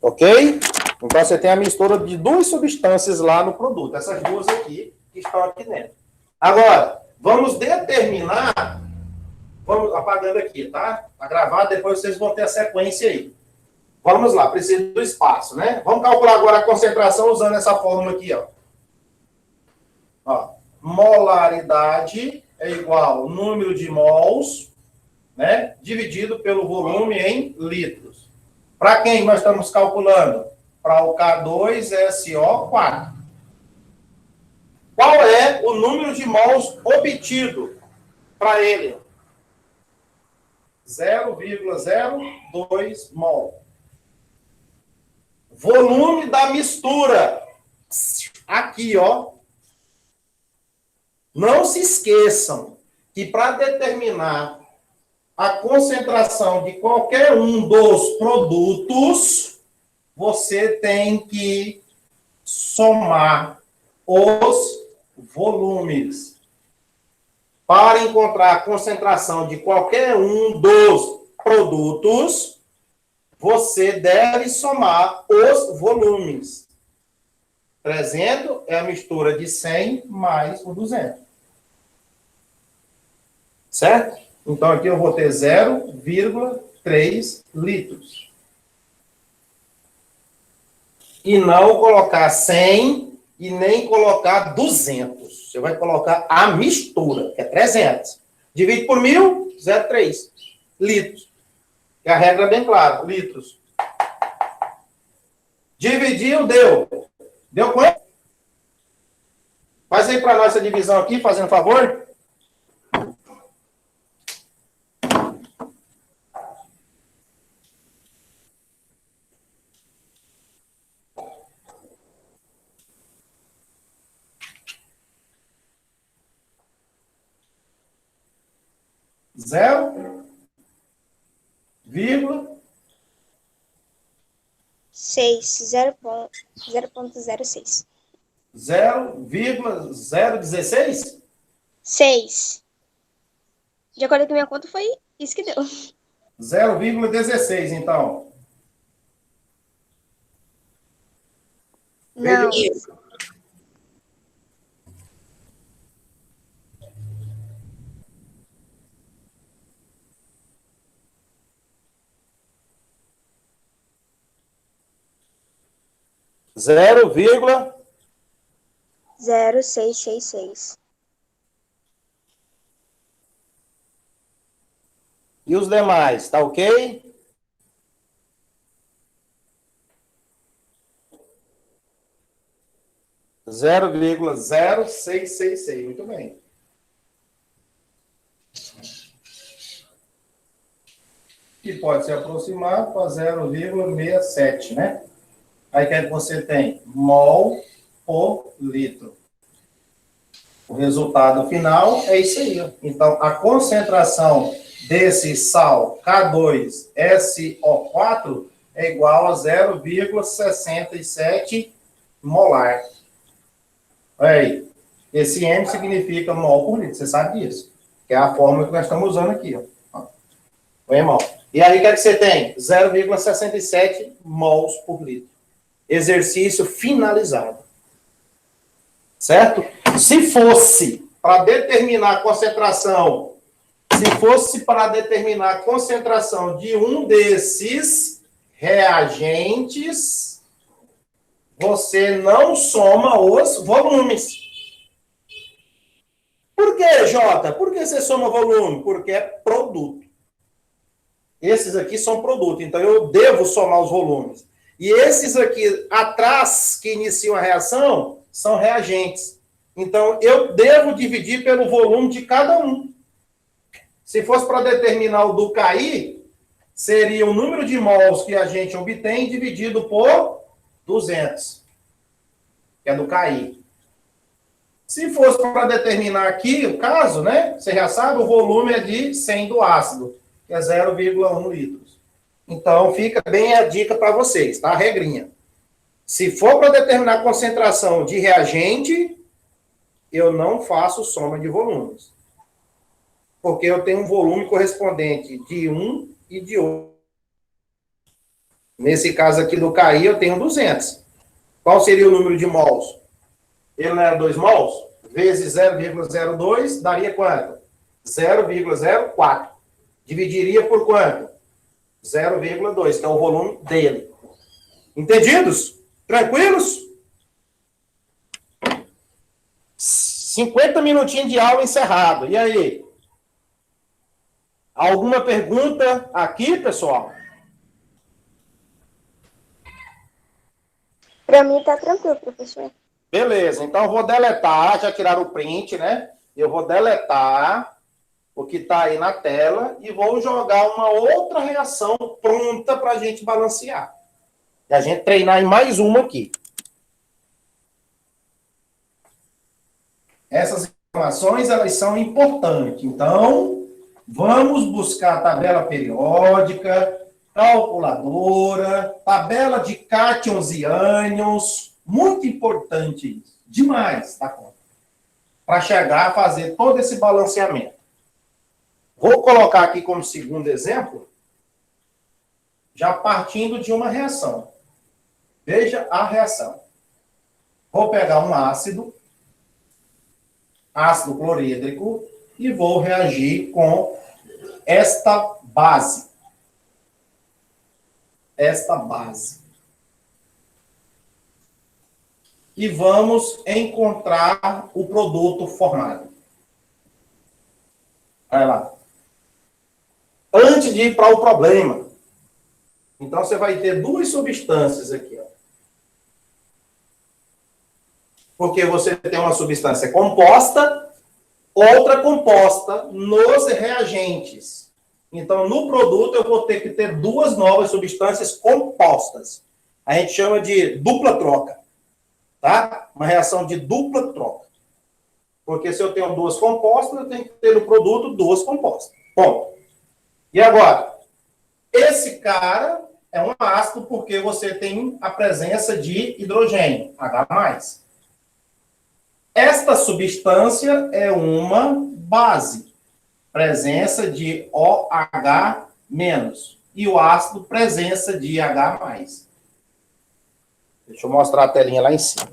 Ok? Então, você tem a mistura de duas substâncias lá no produto. Essas duas aqui, que estão aqui dentro. Agora, vamos determinar... Vamos apagando aqui, tá? Tá gravado, depois vocês vão ter a sequência aí. Vamos lá, precisa do espaço, né? Vamos calcular agora a concentração usando essa fórmula aqui, ó. Ó, molaridade é igual ao número de mols, né? Dividido pelo volume em litros. Para quem nós estamos calculando? Para o K2SO4. Qual é o número de mols obtido para ele? 0,02 mol. Volume da mistura. Aqui, ó. Não se esqueçam que para determinar a concentração de qualquer um dos produtos, você tem que somar os volumes. Para encontrar a concentração de qualquer um dos produtos, você deve somar os volumes. 300 é a mistura de 100 mais o 200. Certo? Então, aqui eu vou ter 0,3 litros. E não colocar 100 e nem colocar 200. Você vai colocar a mistura, que é 300. Divide por 1.000, 0,3 litros. E a regra é bem clara, litros. Dividiu, deu. Deu quanto? Faz aí para nós essa divisão aqui, fazendo favor. Zero, vírgula, 0,06. 0,016? 6. De acordo com a minha conta, foi isso que deu. 0,16, então. Não. Veja. Zero vírgula 0,666. e os demais, tá ok? Zero vírgula 0,666, muito bem. Que pode se aproximar para 0,67, né? Aí o que é que você tem? Mol por litro. O resultado final é isso aí. Então, a concentração desse sal K2SO4 é igual a 0,67 molar. Olha aí. Esse M significa mol por litro. Você sabe disso. Que é a fórmula que nós estamos usando aqui. Ó. Oi, irmão. E aí, o que é que você tem? 0,67 mols por litro. Exercício finalizado. Certo? Se fosse para determinar a concentração, de um desses reagentes, você não soma os volumes. Por que, Jota? Por que você soma volume? Porque é produto. Esses aqui são produto, então eu devo somar os volumes. E esses aqui atrás, que iniciam a reação, são reagentes. Então, eu devo dividir pelo volume de cada um. Se fosse para determinar o do KI, seria o número de mols que a gente obtém dividido por 200, que é do KI. Se fosse para determinar aqui o caso, né? Você já sabe, o volume é de 100 do ácido, que é 0,1 litros. Então, fica bem a dica para vocês, tá? A regrinha. Se for para determinar a concentração de reagente, eu não faço soma de volumes. Porque eu tenho um volume correspondente de um e de outro. Nesse caso aqui do KI, eu tenho 200. Qual seria o número de mols? Ele não era 2 mols? Vezes 0,02 daria quanto? 0,04. Dividiria por quanto? 0,2, que é o volume dele. Entendidos? Tranquilos? 50 minutinhos de aula encerrado. E aí? Alguma pergunta aqui, pessoal? Para mim tá tranquilo, professor. Beleza, então eu vou deletar, já tiraram o print, né? Eu vou deletar o que está aí na tela e vou jogar uma outra reação pronta para a gente balancear. E a gente treinar em mais uma aqui. Essas informações, elas são importantes. Então, vamos buscar a tabela periódica, calculadora, tabela de cátions e ânions. Muito importante isso. Demais, tá conta? Para chegar a fazer todo esse balanceamento. Vou colocar aqui como segundo exemplo, já partindo de uma reação. Veja a reação. Vou pegar um ácido clorídrico, e vou reagir com esta base. e vamos encontrar o produto formado. Olha lá. Antes de ir para o problema, então você vai ter duas substâncias aqui, ó. Porque você tem uma substância composta, outra composta nos reagentes. Então, no produto, eu vou ter que ter duas novas substâncias compostas. A gente chama de dupla troca. Tá? Uma reação de dupla troca. Porque se eu tenho duas compostas, eu tenho que ter no produto duas compostas. Ponto. E agora? Esse cara é um ácido porque você tem a presença de hidrogênio, H+. Esta substância é uma base. Presença de OH-. E o ácido, presença de H+. Deixa eu mostrar a telinha lá em cima.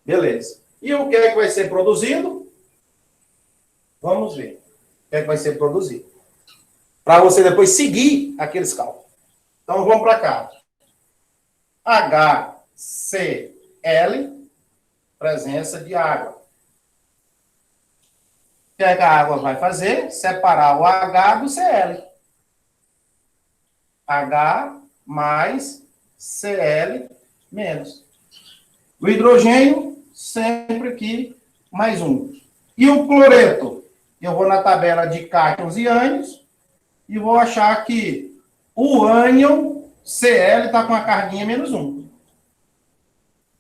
Beleza. E o que é que vai ser produzido? Vamos ver. O que é que vai ser produzido? Para você depois seguir aqueles cálculos. Então, vamos para cá. HCl, presença de água. O que é que a água vai fazer? Separar o H do Cl. H mais Cl menos. O hidrogênio, sempre aqui, mais um. E o cloreto? Eu vou na tabela de cátions e ânions e vou achar que o ânion Cl está com a carguinha -1.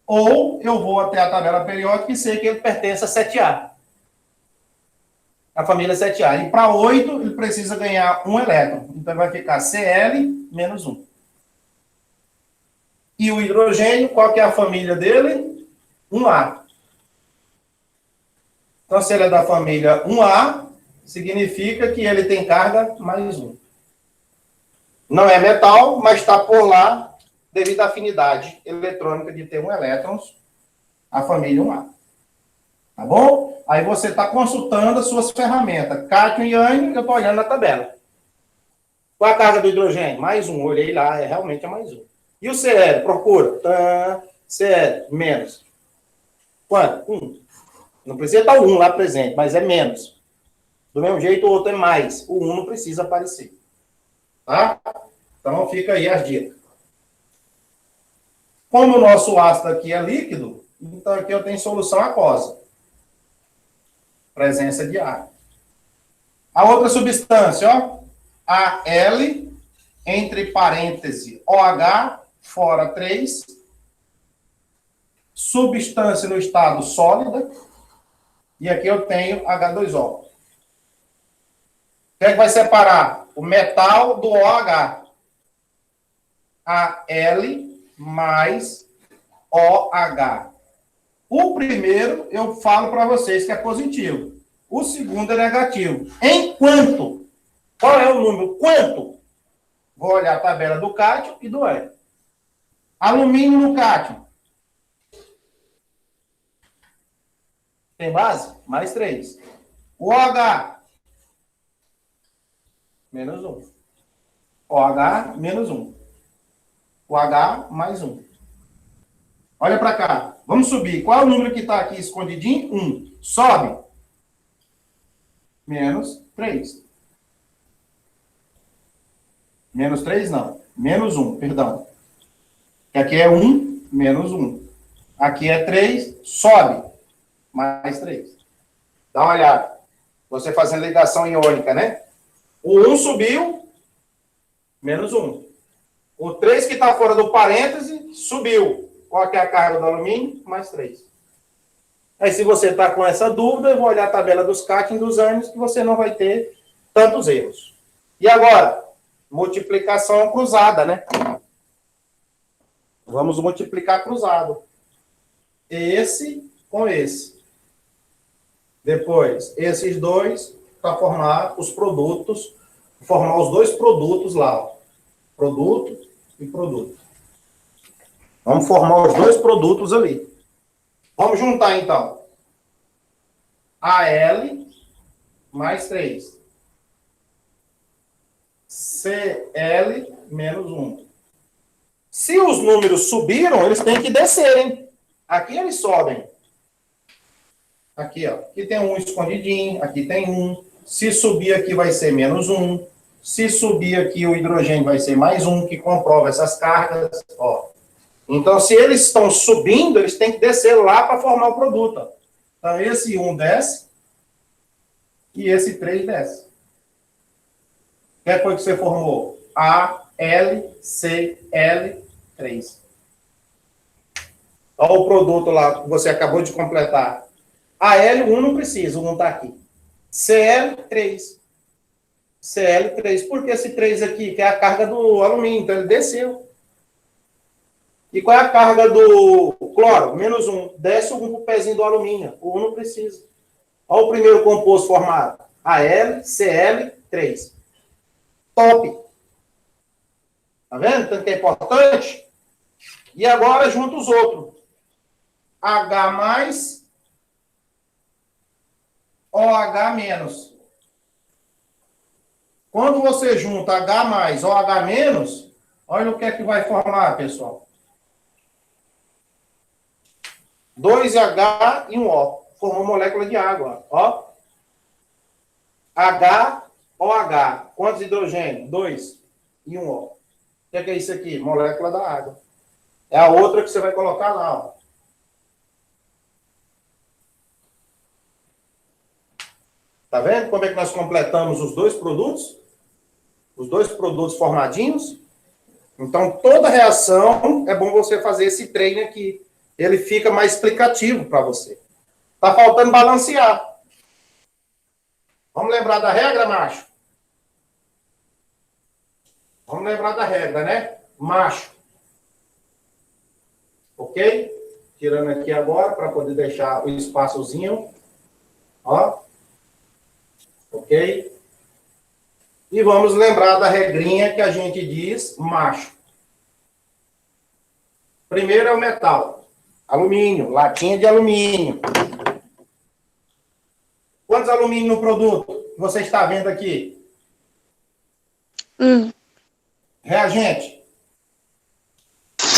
Ou eu vou até a tabela periódica e sei que ele pertence a 7A. A família 7A. E para 8, ele precisa ganhar um elétron. Então, vai ficar Cl -1. E o hidrogênio, qual que é a família dele? 1A. Então, se ele é da família 1A, significa que ele tem carga +1. Não é metal, mas está por lá devido à afinidade eletrônica de ter um elétron, a família 1A. Tá bom? Aí você está consultando as suas ferramentas. Cátion e ânion, eu estou olhando na tabela. Qual a carga do hidrogênio? +1. Olhei lá, realmente é +1. E o Cl? Procura. Cl, menos. Quanto? 1. Não precisa estar o 1 lá presente, mas é menos. Do mesmo jeito, o outro é mais. O 1 não precisa aparecer. Tá? Então, fica aí as dicas. Como o nosso ácido aqui é líquido, então aqui eu tenho solução aquosa. Presença de água. A outra substância, ó. AL, entre parênteses, OH, fora 3. Substância no estado sólida. E aqui eu tenho H2O. O que é que vai separar? O metal do OH. AL mais OH. O primeiro, eu falo para vocês que é positivo. O segundo é negativo. Enquanto? Qual é o número? Quanto? Vou olhar a tabela do cátion e do ânion. Alumínio no cátion. Tem base? +3. O OH. -1. OH, -1. O H, +1. Olha para cá. Vamos subir. Qual é o número que está aqui escondidinho? 1. Sobe. -3. -3 não. -1, perdão. Aqui é 1, -1. Aqui é 3, sobe. +3. Dá uma olhada. Você fazendo ligação iônica, né? O 1 subiu, -1. O 3 que está fora do parêntese, subiu. Qual que é a carga do alumínio? +3. Aí, se você está com essa dúvida, eu vou olhar a tabela dos cátions e dos ânions, que você não vai ter tantos erros. E agora? Multiplicação cruzada, né? Vamos multiplicar cruzado. Esse com esse. Depois, esses dois, para formar os produtos, formar os dois produtos lá, ó. Produto e produto. Vamos formar os dois produtos ali. Vamos juntar, então. AL mais 3. CL menos 1. Se os números subiram, eles têm que descerem. Aqui eles sobem. Aqui, ó. Aqui tem um escondidinho, aqui tem um. Se subir aqui vai ser menos um. Se subir aqui o hidrogênio vai ser mais um, que comprova essas cargas, ó. Então, se eles estão subindo, eles têm que descer lá para formar o produto, ó. Então, esse 1 desce e esse 3 desce. O que foi que você formou? A, L, C, L, 3. Olha o produto lá que você acabou de completar. A L1 não precisa, o 1 está aqui. CL3. CL3. Por que esse 3 aqui? Que é a carga do alumínio. Então, ele desceu. E qual é a carga do cloro? Menos 1. Desce o 1 para o pezinho do alumínio. O 1 não precisa. Olha o primeiro composto formado. AlCl3. Top. Tá vendo? Tanto que é importante. E agora, junta os outros. H+, OH-. Quando você junta H+, OH-, olha o que é que vai formar, pessoal. 2H e um O. Formou molécula de água. Ó. H, OH. Quantos hidrogênios? 2 e um O. O que é isso aqui? Molécula da água. É a outra que você vai colocar lá, ó. Tá vendo como é que nós completamos os dois produtos? Os dois produtos formadinhos? Então, toda reação, é bom você fazer esse treino aqui. Ele fica mais explicativo para você. Tá faltando balancear. Vamos lembrar da regra, macho? Vamos lembrar da regra, né? Macho. Ok? Tirando aqui agora, para poder deixar o espaçozinho. Ó. Ok? E vamos lembrar da regrinha que a gente diz macho. Primeiro é o metal. Alumínio, latinha de alumínio. Quantos alumínio no produto você está vendo aqui? Reagente?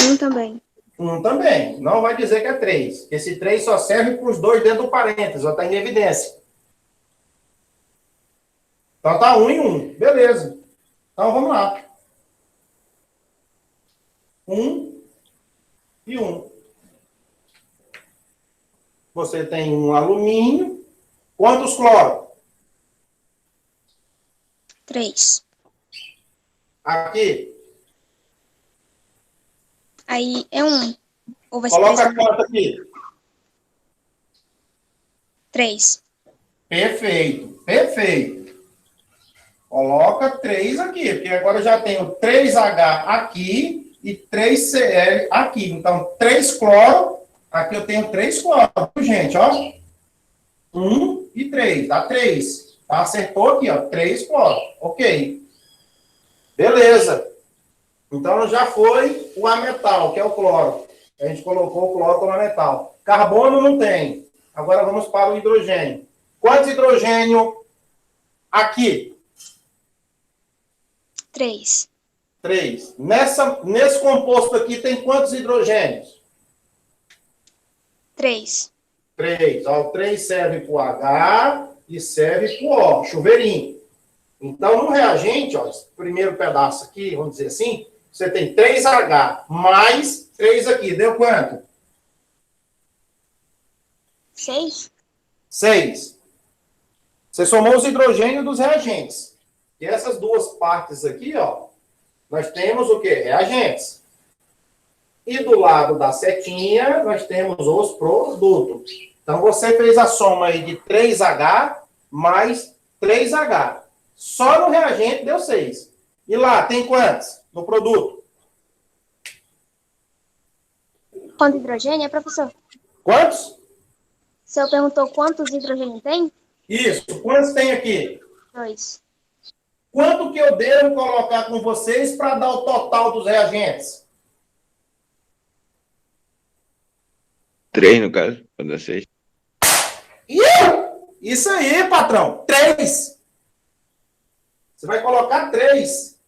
1 também. 1 também. Não vai dizer que é 3. Esse 3 só serve para os dois dentro do parênteses, ó, está em evidência. Então tá 1 e 1. Beleza. Então vamos lá. 1 e 1. Você tem um alumínio. Quantos cloro? 3. Aqui. Aí é 1. Ou vai ser Coloca 3? quanto aqui? 3. Perfeito. Perfeito. Coloca 3 aqui, porque agora eu já tenho 3H aqui e 3Cl aqui. Então, 3 cloro. Aqui eu tenho 3 cloro, gente, ó. 1 e 3, dá 3. Tá? Acertou aqui, ó, 3 cloro. Ok. Beleza. Então, já foi o ametal, que é o cloro. A gente colocou o cloro como ametal. Carbono não tem. Agora vamos para o hidrogênio. Quantos hidrogênio aqui? 3. 3. Nesse composto aqui tem quantos hidrogênios? 3. 3. Ó, o 3 serve para o H e serve para o O. Chuveirinho. Então, no reagente, ó, esse primeiro pedaço aqui, vamos dizer assim, você tem 3H mais 3 aqui. Deu quanto? 6. 6. Você somou os hidrogênios dos reagentes. E essas duas partes aqui, ó, nós temos o quê? Reagentes. E do lado da setinha, nós temos os produtos. Então, você fez a soma aí de 3H mais 3H. Só no reagente deu 6. E lá, tem quantos no produto? Quanto hidrogênio, professor? Quantos? O senhor perguntou quantos hidrogênio tem? Isso. Quantos tem aqui? 2. Quanto que eu devo colocar com vocês para dar o total dos reagentes? 3, no caso, para dar 6. Isso aí, patrão. 3. Você vai colocar 3.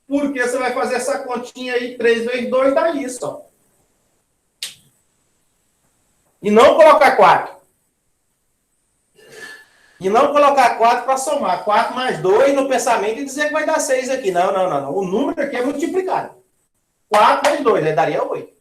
Porque você vai fazer essa continha aí, 3 vezes 2 dá isso, ó. E não colocar 4. E não colocar 4 para somar. 4 mais 2 no pensamento e dizer que vai dar 6 aqui. Não, não, não, não. O número aqui é multiplicado. 4 vezes 2, aí daria 8.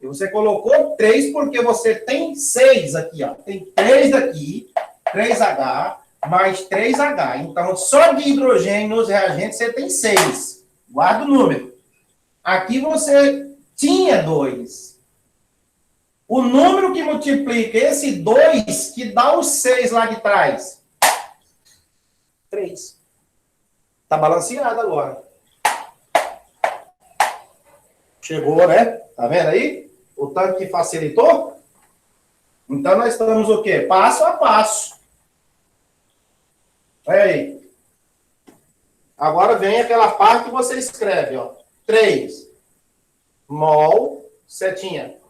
E você colocou 3 porque você tem 6 aqui, ó. Tem 3 aqui, 3H, mais 3H. Então, só de hidrogênio nos reagentes você tem 6. Guarda o número. Aqui você tinha 2. O número que multiplica esse 2 que dá os 6 lá de trás. 3. Está balanceado agora. Chegou, né? Tá vendo aí? O tanto que facilitou? Então, nós estamos o quê? Passo a passo. Olha aí. Agora vem aquela parte que você escreve, ó. 3 mol, setinha.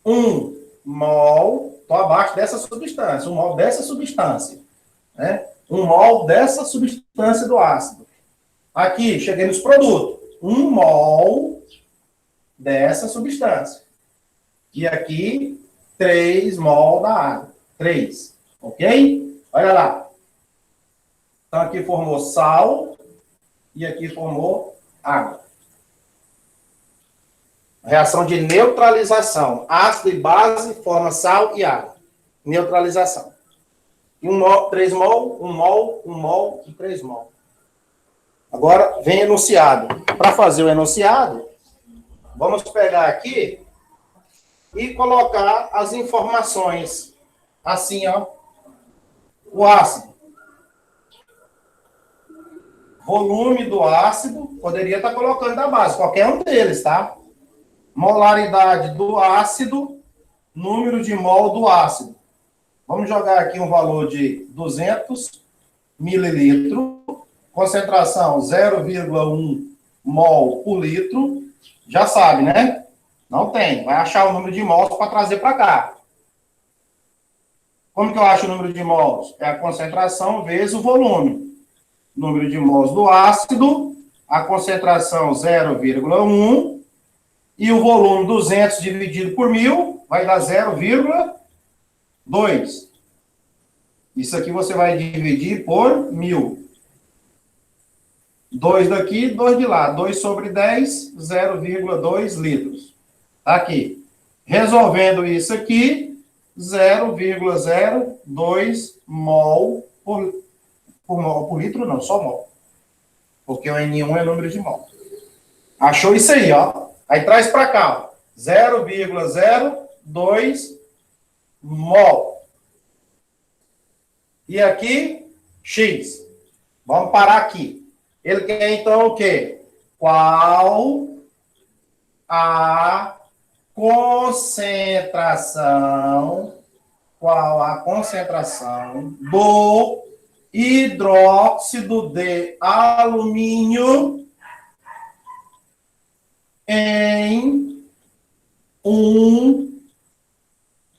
1 mol, estou abaixo dessa substância. 1 mol dessa substância. Né? 1 mol dessa substância do ácido. Aqui, cheguei nos produtos. 1 mol dessa substância. E aqui, 3 mol da água. 3. Ok? Olha lá. Então, aqui formou sal e aqui formou água. Reação de neutralização. Ácido e base forma sal e água. Neutralização. E 1 mol, 3 mol, 1 mol, 1 mol e 3 mol. Agora, vem enunciado. Para fazer o enunciado, vamos pegar aqui e colocar as informações. Assim, ó. O ácido. Volume do ácido, poderia estar colocando da base, qualquer um deles, tá? Molaridade do ácido, número de mol do ácido. Vamos jogar aqui um valor de 200 mililitros, concentração 0,1 mol por litro. Já sabe, né? Não tem. Vai achar o número de mols para trazer para cá. Como que eu acho o número de mols? É a concentração vezes o volume. Número de mols do ácido, a concentração 0,1 e o volume 200 dividido por 1000 vai dar 0,2. Isso aqui você vai dividir por 1000. 2 daqui, 2 de lá. 2 sobre 10, 0,2 litros. Aqui. Resolvendo isso aqui, 0,02 mol por mol por litro, não, só mol. Porque o N1 é número de mol. Achou isso aí, ó. Aí traz para cá, ó. 0,02 mol. E aqui, X. Vamos parar aqui. Ele quer, então, o quê? Qual a concentração do hidróxido de alumínio em um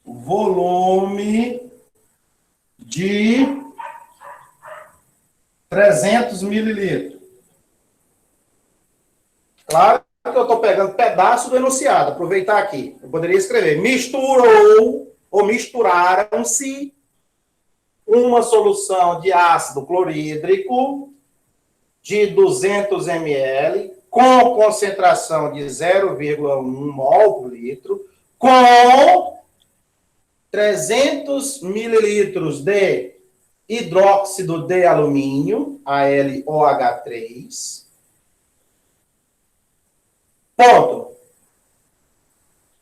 volume de 300 mililitros. Claro que eu estou pegando pedaço do enunciado, aproveitar aqui. Eu poderia escrever: misturou ou misturaram-se uma solução de ácido clorídrico de 200 ml com concentração de 0,1 mol por litro com 300 mililitros de hidróxido de alumínio, AlOH3. Ponto.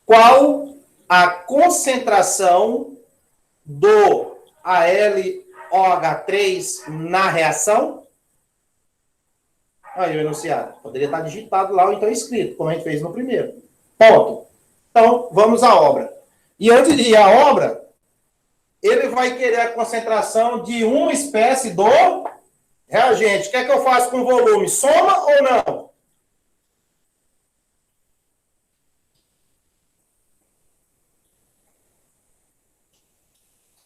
Qual a concentração do AlOH3 na reação? Aí o enunciado. Poderia estar digitado lá ou então escrito, como a gente fez no primeiro. Ponto. Então, vamos à obra. E antes de ir à obra, ele vai querer a concentração de uma espécie do reagente. O que é que eu faço com o volume? Soma ou não?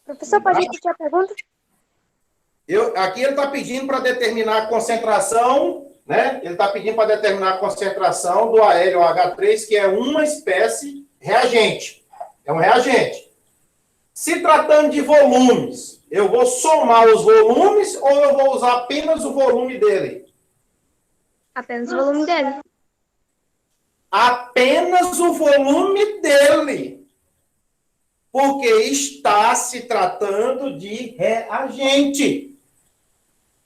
Professor, pode repetir a pergunta? Aqui ele está pedindo para determinar a concentração né? Ele está pedindo para determinar a concentração do AlOH3, que é uma espécie reagente. É um reagente. Se tratando de volumes, eu vou somar os volumes ou eu vou usar apenas o volume dele? Apenas o volume dele. Apenas o volume dele. Porque está se tratando de reagente.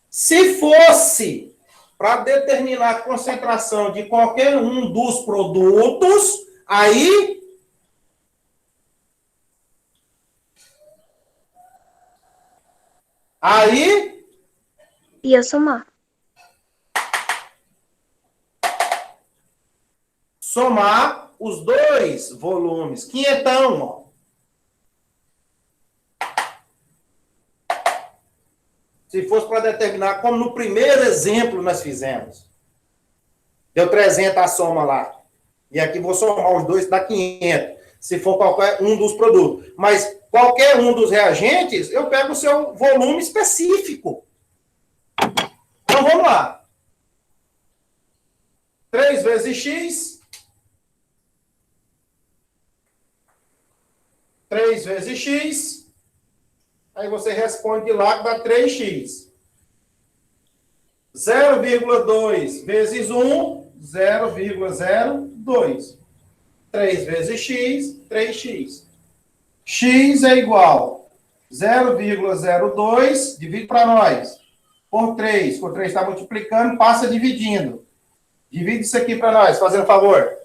Se fosse para determinar a concentração de qualquer um dos produtos, aí Ia somar. somar os dois volumes. Quinhentão, ó. Se fosse para determinar, como no primeiro exemplo nós fizemos. Deu 300 a soma lá. E aqui vou somar os dois, dá 500. Se for qualquer um dos produtos. Mas qualquer um dos reagentes, eu pego o seu volume específico. Então, vamos lá. 3 vezes x. 3 vezes x. Aí você responde de lá que dá 3x. 0,2 vezes 1, 0,02. 3 vezes x, 3x. X é igual a 0,02, divide para nós, por 3. Por 3 está multiplicando, passa dividindo. Divide isso aqui para nós, fazendo favor.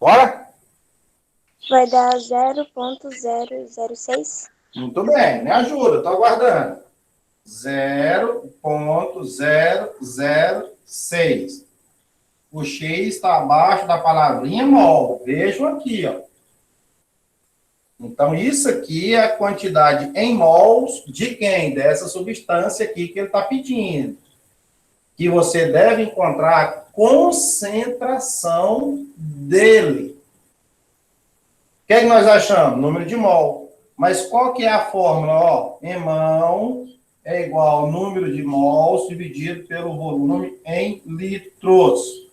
Bora? Vai dar 0,006. Muito bem, me ajuda, estou aguardando. 0,006. O X está abaixo da palavrinha mol. Vejam aqui, ó. Então, isso aqui é a quantidade em mols de quem? Dessa substância aqui que ele está pedindo. Que você deve encontrar a concentração dele. O que é que nós achamos? Número de mol. Mas qual que é a fórmula? Ó, Emão é igual ao número de mols dividido pelo volume em litros. O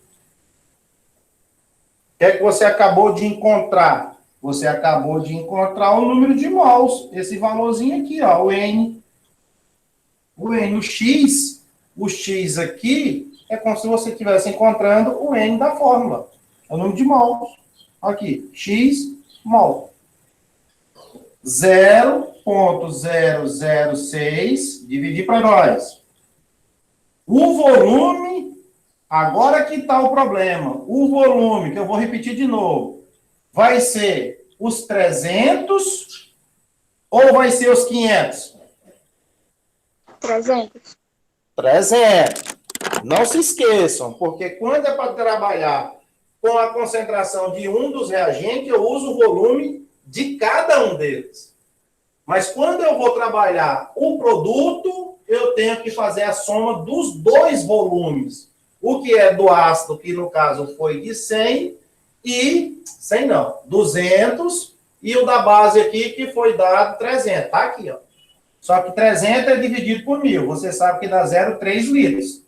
que é que você acabou de encontrar? Você acabou de encontrar o número de mols. Esse valorzinho aqui, ó, o N. O N, o X aqui é como se você estivesse encontrando o N da fórmula. É o número de mols. Aqui, X mol. 0,006, dividir para nós. O volume, agora que está o problema. O volume, que eu vou repetir de novo, vai ser os 300 ou vai ser os 500? 300. 300. Não se esqueçam, porque quando é para trabalhar com a concentração de um dos reagentes, eu uso o volume de cada um deles. Mas quando eu vou trabalhar o produto, eu tenho que fazer a soma dos dois volumes. O que é do ácido, que no caso foi de 100, e 100 não, 200, e o da base aqui, que foi dado 300. Tá aqui, ó. Só que 300 é dividido por 1.000. Você sabe que dá 0,3 litros.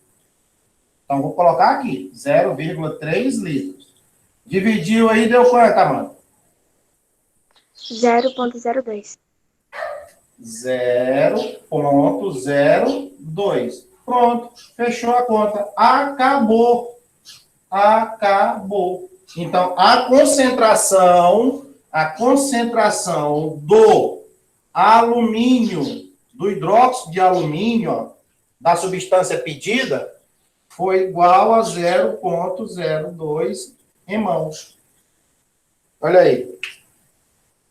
Então, vou colocar aqui, 0,3 litros. Dividiu aí, deu quanto, Amanda? 0,02. 0,02. Pronto, fechou a conta. Acabou. Acabou. Então, a concentração do alumínio, do hidróxido de alumínio, ó, da substância pedida, foi igual a 0,02 Emãos. Olha aí.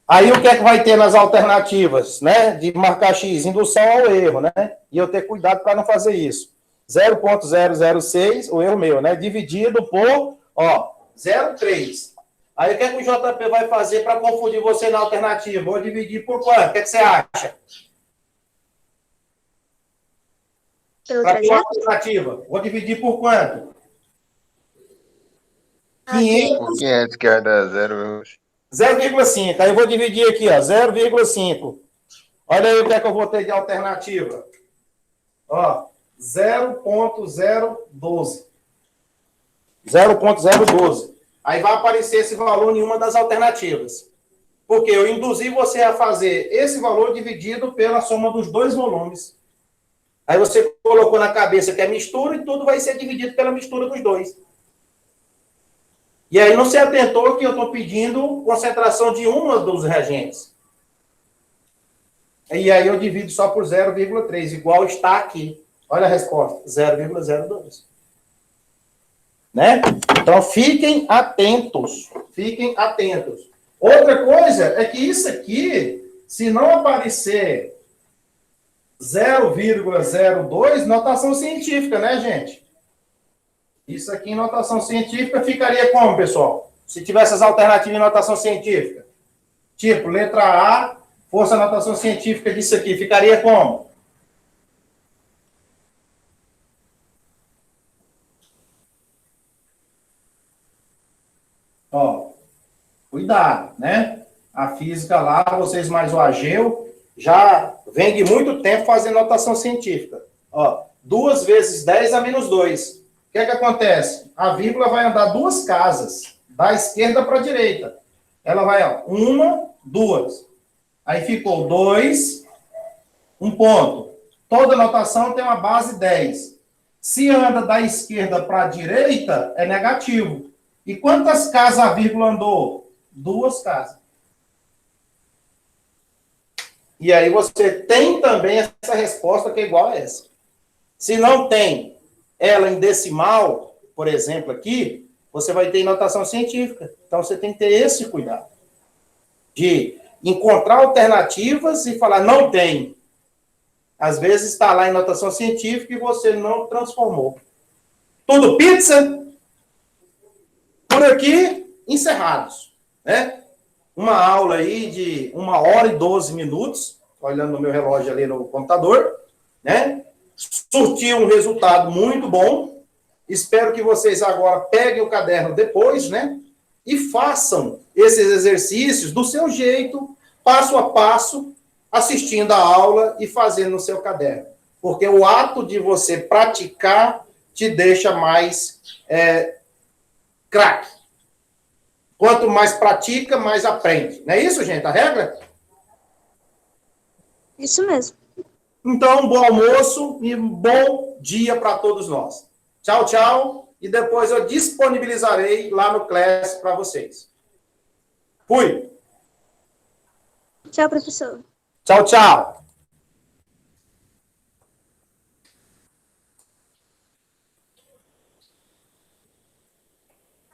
Aí o que é que vai ter nas alternativas, né? De marcar X, indução ao erro, né? E eu ter cuidado para não fazer isso. 0,006, o erro meu, né? Dividido por, ó, 0,3. Aí o que é que o JP vai fazer para confundir você na alternativa? Vou dividir por quanto? O que é que você acha? Pelo Para que 300? alternativa? Vou dividir por quanto? Ah, 500. Por 500, que vai dar 0. 0,5. Aí eu vou dividir aqui, ó, 0,5. Olha aí o que é que eu vou ter de alternativa. Ó, 0,012. 0,012. Aí vai aparecer esse valor em uma das alternativas. Porque eu induzi você a fazer esse valor dividido pela soma dos dois volumes. Aí você colocou na cabeça que é mistura e tudo vai ser dividido pela mistura dos dois. E aí não se atentou que eu estou pedindo concentração de uma dos reagentes. E aí eu divido só por 0,3, igual está aqui. Olha a resposta, 0,02. Né? Então, fiquem atentos. Fiquem atentos. Outra coisa é que isso aqui, se não aparecer 0,02, notação científica, né, gente? Isso aqui em notação científica ficaria como, pessoal? Se tivesse as alternativas em notação científica. Tipo, letra A, força notação científica disso aqui, ficaria como? Ó, cuidado, né? A física lá, vocês mais o Ageu, já vem de muito tempo fazendo notação científica. Ó, 2 vezes 10 a menos 2. O que é que acontece? A vírgula vai andar 2 casas, da esquerda para a direita. Ela vai, ó, 1, 2. Aí ficou 2, 1 ponto. Toda notação tem uma base 10. Se anda da esquerda para a direita, é negativo. E quantas casas a vírgula andou? 2 casas. E aí você tem também essa resposta que é igual a essa. Se não tem ela em decimal, por exemplo, aqui, você vai ter em notação científica. Então você tem que ter esse cuidado de encontrar alternativas e falar, não tem. Às vezes está lá em notação científica e você não transformou. Tudo pizza? Por aqui, encerrados, né? Uma aula aí de 1h12, olhando no meu relógio ali no computador, né? Surtiu um resultado muito bom. Espero que vocês agora peguem o caderno depois, né? E façam esses exercícios do seu jeito, passo a passo, assistindo a aula e fazendo no seu caderno. Porque o ato de você praticar te deixa mais craque. Quanto mais pratica, mais aprende. Não é isso, gente? A regra? Isso mesmo. Então, bom almoço e bom dia para todos nós. Tchau, tchau. E depois eu disponibilizarei lá no Class para vocês. Fui. Tchau, professor. Tchau, tchau.